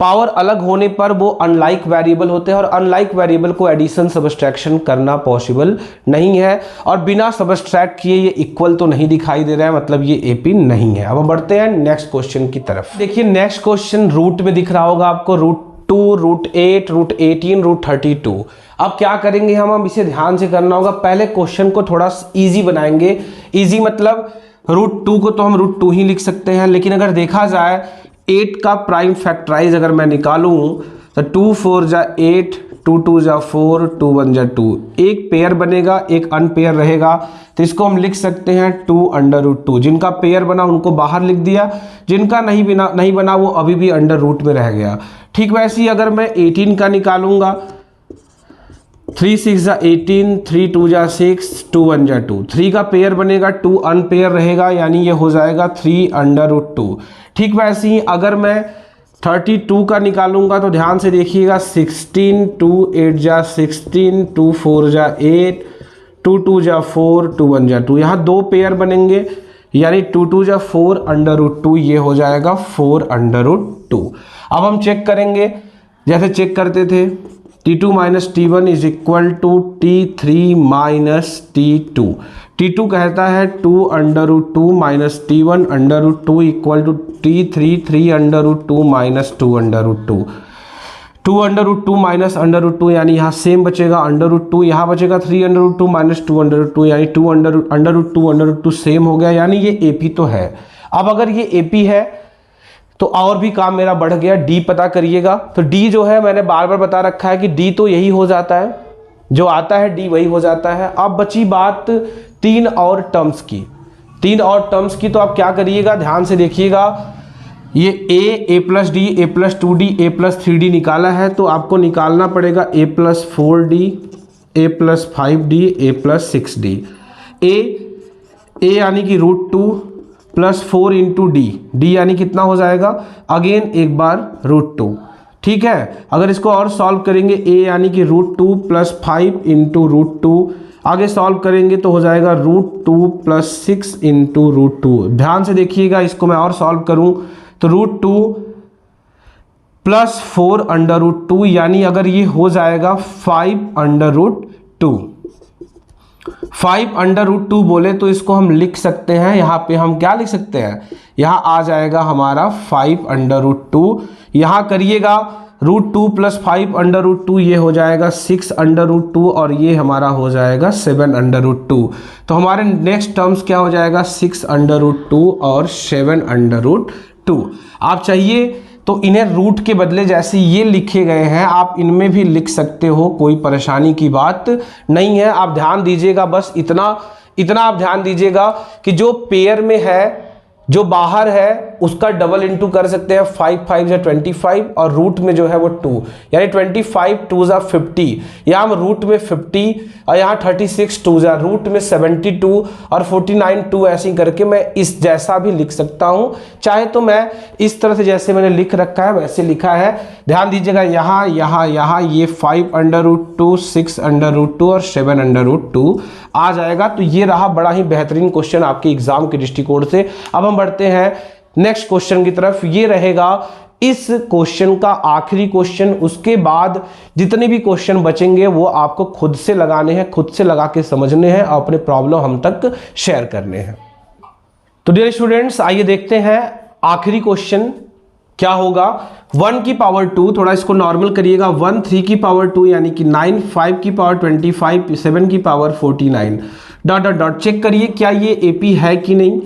पावर अलग होने पर वो अनलाइक वेरिएबल होते हैं, और अनलाइक वेरिएबल को एडिशन सबट्रैक्शन करना पॉसिबल नहीं है, और बिना सबट्रैक्ट किए ये इक्वल तो नहीं दिखाई दे रहा है, मतलब ये AP नहीं है। अब हम बढ़ते हैं नेक्स्ट क्वेश्चन की तरफ। देखिए नेक्स्ट क्वेश्चन रूट में दिख रहा होगा आपको, √2, √8, √18, √32। अब क्या करेंगे हम इसे ध्यान से करना होगा। पहले क्वेश्चन को थोड़ा इजी बनाएंगे। इजी मतलब √2 को तो हम √2 ही लिख सकते हैं, लेकिन अगर देखा जाए 8 का प्राइम फैक्टराइज अगर मैं निकालूं तो 2 4 जा 8, 2 2 जा 4, 2 1 जा 2। एक पेयर बनेगा, एक अनपेयर रहेगा, तो इसको हम लिख सकते हैं 2√2। जिनका पेयर बना उनको बाहर लिख दिया, जिनका नहीं बना वो अभी भी अंडर रूट में रह गया। ठीक वैसे ही अगर मैं 18 का निकालूंगा, 3 6 जा 18, 3 2 जा 6, 2 1 जा 2। 3 का पेयर बनेगा, 2 अनपेयर रहेगा, यानी ये हो जाएगा 3√2। ठीक वैसे ही अगर मैं 32 का निकालूंगा तो ध्यान से देखिएगा, 16, 2 8 जा 16, 2 4 जा 8, 2 2 जा 4, 2 1 जा 2। यहाँ दो पेयर बनेंगे, यानी 2 2 जा 4 √2, ये हो जाएगा 4√2। अब हम चेक करेंगे, जैसे चेक करते थे, T2 minus T1 is equal to T3 minus T2। T2 कहता है 2√2 minus T1 √2 equal to T3 3√2 minus 2√2। 2√2 minus √2, यानी यहाँ सेम बचेगा √2, यहाँ बचेगा 3√2 माइनस 2√2, यानी 2√2 सेम हो गया, यानी ये AP तो है। अब अगर ये AP है तो और भी काम मेरा बढ़ गया। D पता करिएगा, तो D जो है मैंने बार बार बता रखा है कि D तो यही हो जाता है, जो आता है D वही हो जाता है। अब बची बात 3 और टर्म्स की। 3 और टर्म्स की तो आप क्या करिएगा, ध्यान से देखिएगा, ये a plus D, a plus 2D, a plus 3D निकाला है, तो आपको निकालना पड़ेगा a plus 4D, a plus 5D, a plus 6D। a यानी कि √2 प्लस 4 इंटू डी यानी कितना हो जाएगा, अगेन एक बार √2। ठीक है, अगर इसको और सॉल्व करेंगे, a यानी कि √2 प्लस 5 इंटू √2, आगे सॉल्व करेंगे तो हो जाएगा √2 प्लस 6 इंटू √2। ध्यान से देखिएगा, इसको मैं और सॉल्व करूं तो √2 प्लस 4√2, यानी अगर ये हो जाएगा 5√2। 5√2 बोले तो इसको हम लिख सकते हैं, यहाँ पे हम क्या लिख सकते हैं, यहाँ आ जाएगा हमारा 5√2। यहाँ करिएगा √2 प्लस 5√2, ये हो जाएगा 6√2, और ये हमारा हो जाएगा 7√2। तो हमारे नेक्स्ट टर्म्स क्या हो जाएगा, 6√2 और 7√2। आप चाहिए तो इन्हें रूट के बदले जैसे ये लिखे गए हैं आप इनमें भी लिख सकते हो, कोई परेशानी की बात नहीं है। आप ध्यान दीजिएगा, बस इतना आप ध्यान दीजिएगा कि जो पेयर में है, जो बाहर है, उसका डबल इंटू कर सकते हैं, 5 5 जा 25, और रूट में जो है वो 2, यानी 25 2 जा 50, यहाँ रूट में 50, और यहाँ 36 2 जा रूट में 72, और 49 2, ऐसे ही करके मैं इस जैसा भी लिख सकता हूँ। चाहे तो मैं इस तरह से जैसे मैंने लिख रखा है वैसे लिखा है। ध्यान दीजिएगा, यहाँ ये 5√2, 6√2 और 7√2 आ जाएगा। तो ये रहा बड़ा ही बेहतरीन क्वेश्चन आपके एग्जाम के दृष्टिकोण से। अब हम बढ़ते हैं नेक्स्ट क्वेश्चन की तरफ। ये रहेगा इस क्वेश्चन का आखिरी क्वेश्चन, उसके बाद जितने भी क्वेश्चन बचेंगे वो आपको खुद से लगाने हैं, खुद से लगा के समझने हैं और अपने प्रॉब्लम हम तक शेयर करने हैं। तो डियर स्टूडेंट्स, आइए देखते हैं आखिरी क्वेश्चन क्या होगा। 1 की पावर 2, थोड़ा इसको नॉर्मल करिएगा, 1 3 की पावर 2 यानी कि 9, 5 की पावर 25, 7 की power 49, dot dot dot. Check करिए क्या ये AP है कि नहीं।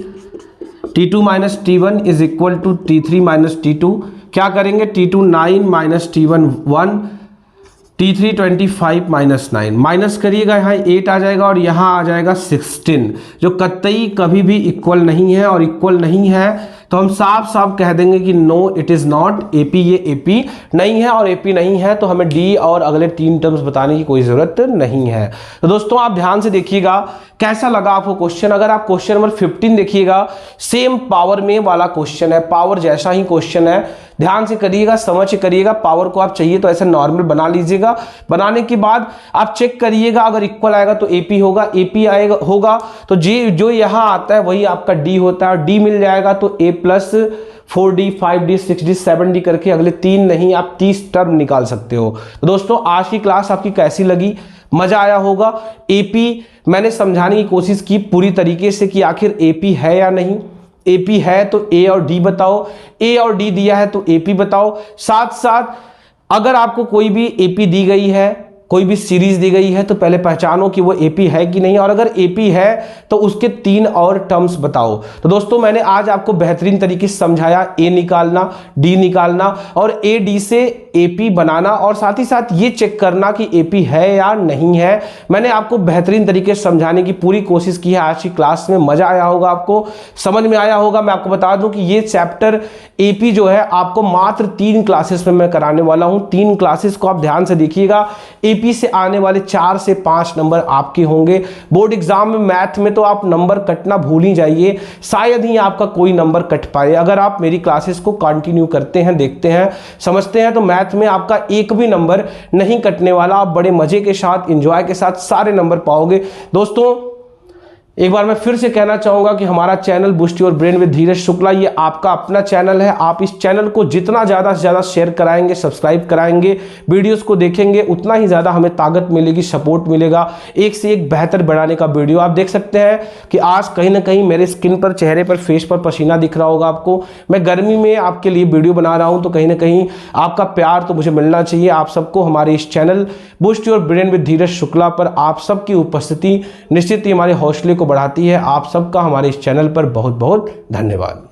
T2 minus T1 is equal to T3 minus T2। क्या करेंगे, T2 9 minus T1 1, T3 25 minus 9, minus करिएगा, यहाँ 8 आ जाएगा और यहाँ आ जाएगा 16, जो कतई कभी भी इक्वल नहीं है, और इक्वल नहीं है तो हम साफ साफ कह देंगे कि no it is not AP, ये एपी नहीं है और एपी नहीं है तो हमें डी और अगले 3 टर्म्स बताने की कोई जरूरत नहीं है। तो दोस्तों आप ध्यान से देखिएगा कैसा लगा आपको क्वेश्चन। अगर आप क्वेश्चन नंबर 15 देखिएगा, सेम पावर में वाला क्वेश्चन है, पावर जैसा ही क्वेश्चन है, ध्यान से करिएगा, समझ के करिएगा। पावर को आप चाहिए तो ऐसे नॉर्मल बना लीजिएगा, बनाने के बाद आप चेक करिएगा, अगर इक्वल आएगा तो एपी होगा, एपी आएगा होगा तो जो यहां आता है वही आपका डी होता है, और डी मिल जाएगा तो ए plus 4D 5D 6D 7D करके अगले 3 नहीं आप 30 टर्म निकाल सकते हो। तो दोस्तों आज की क्लास आपकी कैसी लगी? मजा आया होगा। एपी मैंने समझाने की कोशिश की पूरी तरीके से कि आखिर एपी है या नहीं। एपी है तो ए और डी बताओ, ए और डी दिया है तो एपी बताओ। साथ साथ अगर आपको कोई भी एपी दी गई है, कोई भी सीरीज दी गई है, तो पहले पहचानो कि वो एपी है कि नहीं, और अगर एपी है तो उसके 3 और टर्म्स बताओ। तो दोस्तों मैंने आज आपको बेहतरीन तरीके से समझाया, ए निकालना, डी निकालना और ए डी से एपी बनाना, और साथ ही साथ ये चेक करना कि एपी है या नहीं है। मैंने आपको बेहतरीन तरीके से समझाने की पूरी कोशिश की है आज की क्लास में। मजा आया होगा, आपको समझ में आया होगा। मैं आपको बता दूं कि ये चैप्टर एपी जो है आपको मात्र 3 क्लासेस में मैं कराने वाला हूं। 3 क्लासेस को आप ध्यान से देखिएगा। एपी से आने वाले 4 से 5 नंबर आपके होंगे। बोर्ड एग्जाम में मैथ में तो आप नंबर कटना भूल ही जाइए, शायद ही आपका कोई नंबर कट पाए। अगर आप मेरी क्लासेस को कंटिन्यू करते हैं, देखते हैं, समझते हैं, तो मैथ में आपका एक भी नंबर नहीं कटने वाला। आप बड़े मजे के साथ, एंजॉय के साथ सारे नंबर पाओगे। दोस्तों एक बार मैं फिर से कहना चाहूंगा कि हमारा channel boost your brain with Dheeraj Shukla, ये आपका अपना चैनल है। आप इस चैनल को जितना ज़्यादा से ज़्यादा शेयर कराएंगे, सब्सक्राइब कराएंगे, वीडियोस को देखेंगे, उतना ही ज़्यादा हमें ताकत मिलेगी, सपोर्ट मिलेगा, एक से एक बेहतर बनाने का वीडियो। आप देख सकते हैं कि आज कहीं ना कहीं मेरे स्किन पर, चेहरे पर, फेस पर पसीना दिख रहा होगा आपको। मैं गर्मी में आपके लिए वीडियो बना रहा हूँ, तो कहीं ना कहीं आपका प्यार तो मुझे मिलना चाहिए। आप सबको हमारे इस channel boost your brain with Dheeraj Shukla पर आप सबकी उपस्थिति निश्चित ही हमारे हौसले को बढ़ाती है। आप सबका हमारे इस चैनल पर बहुत बहुत धन्यवाद।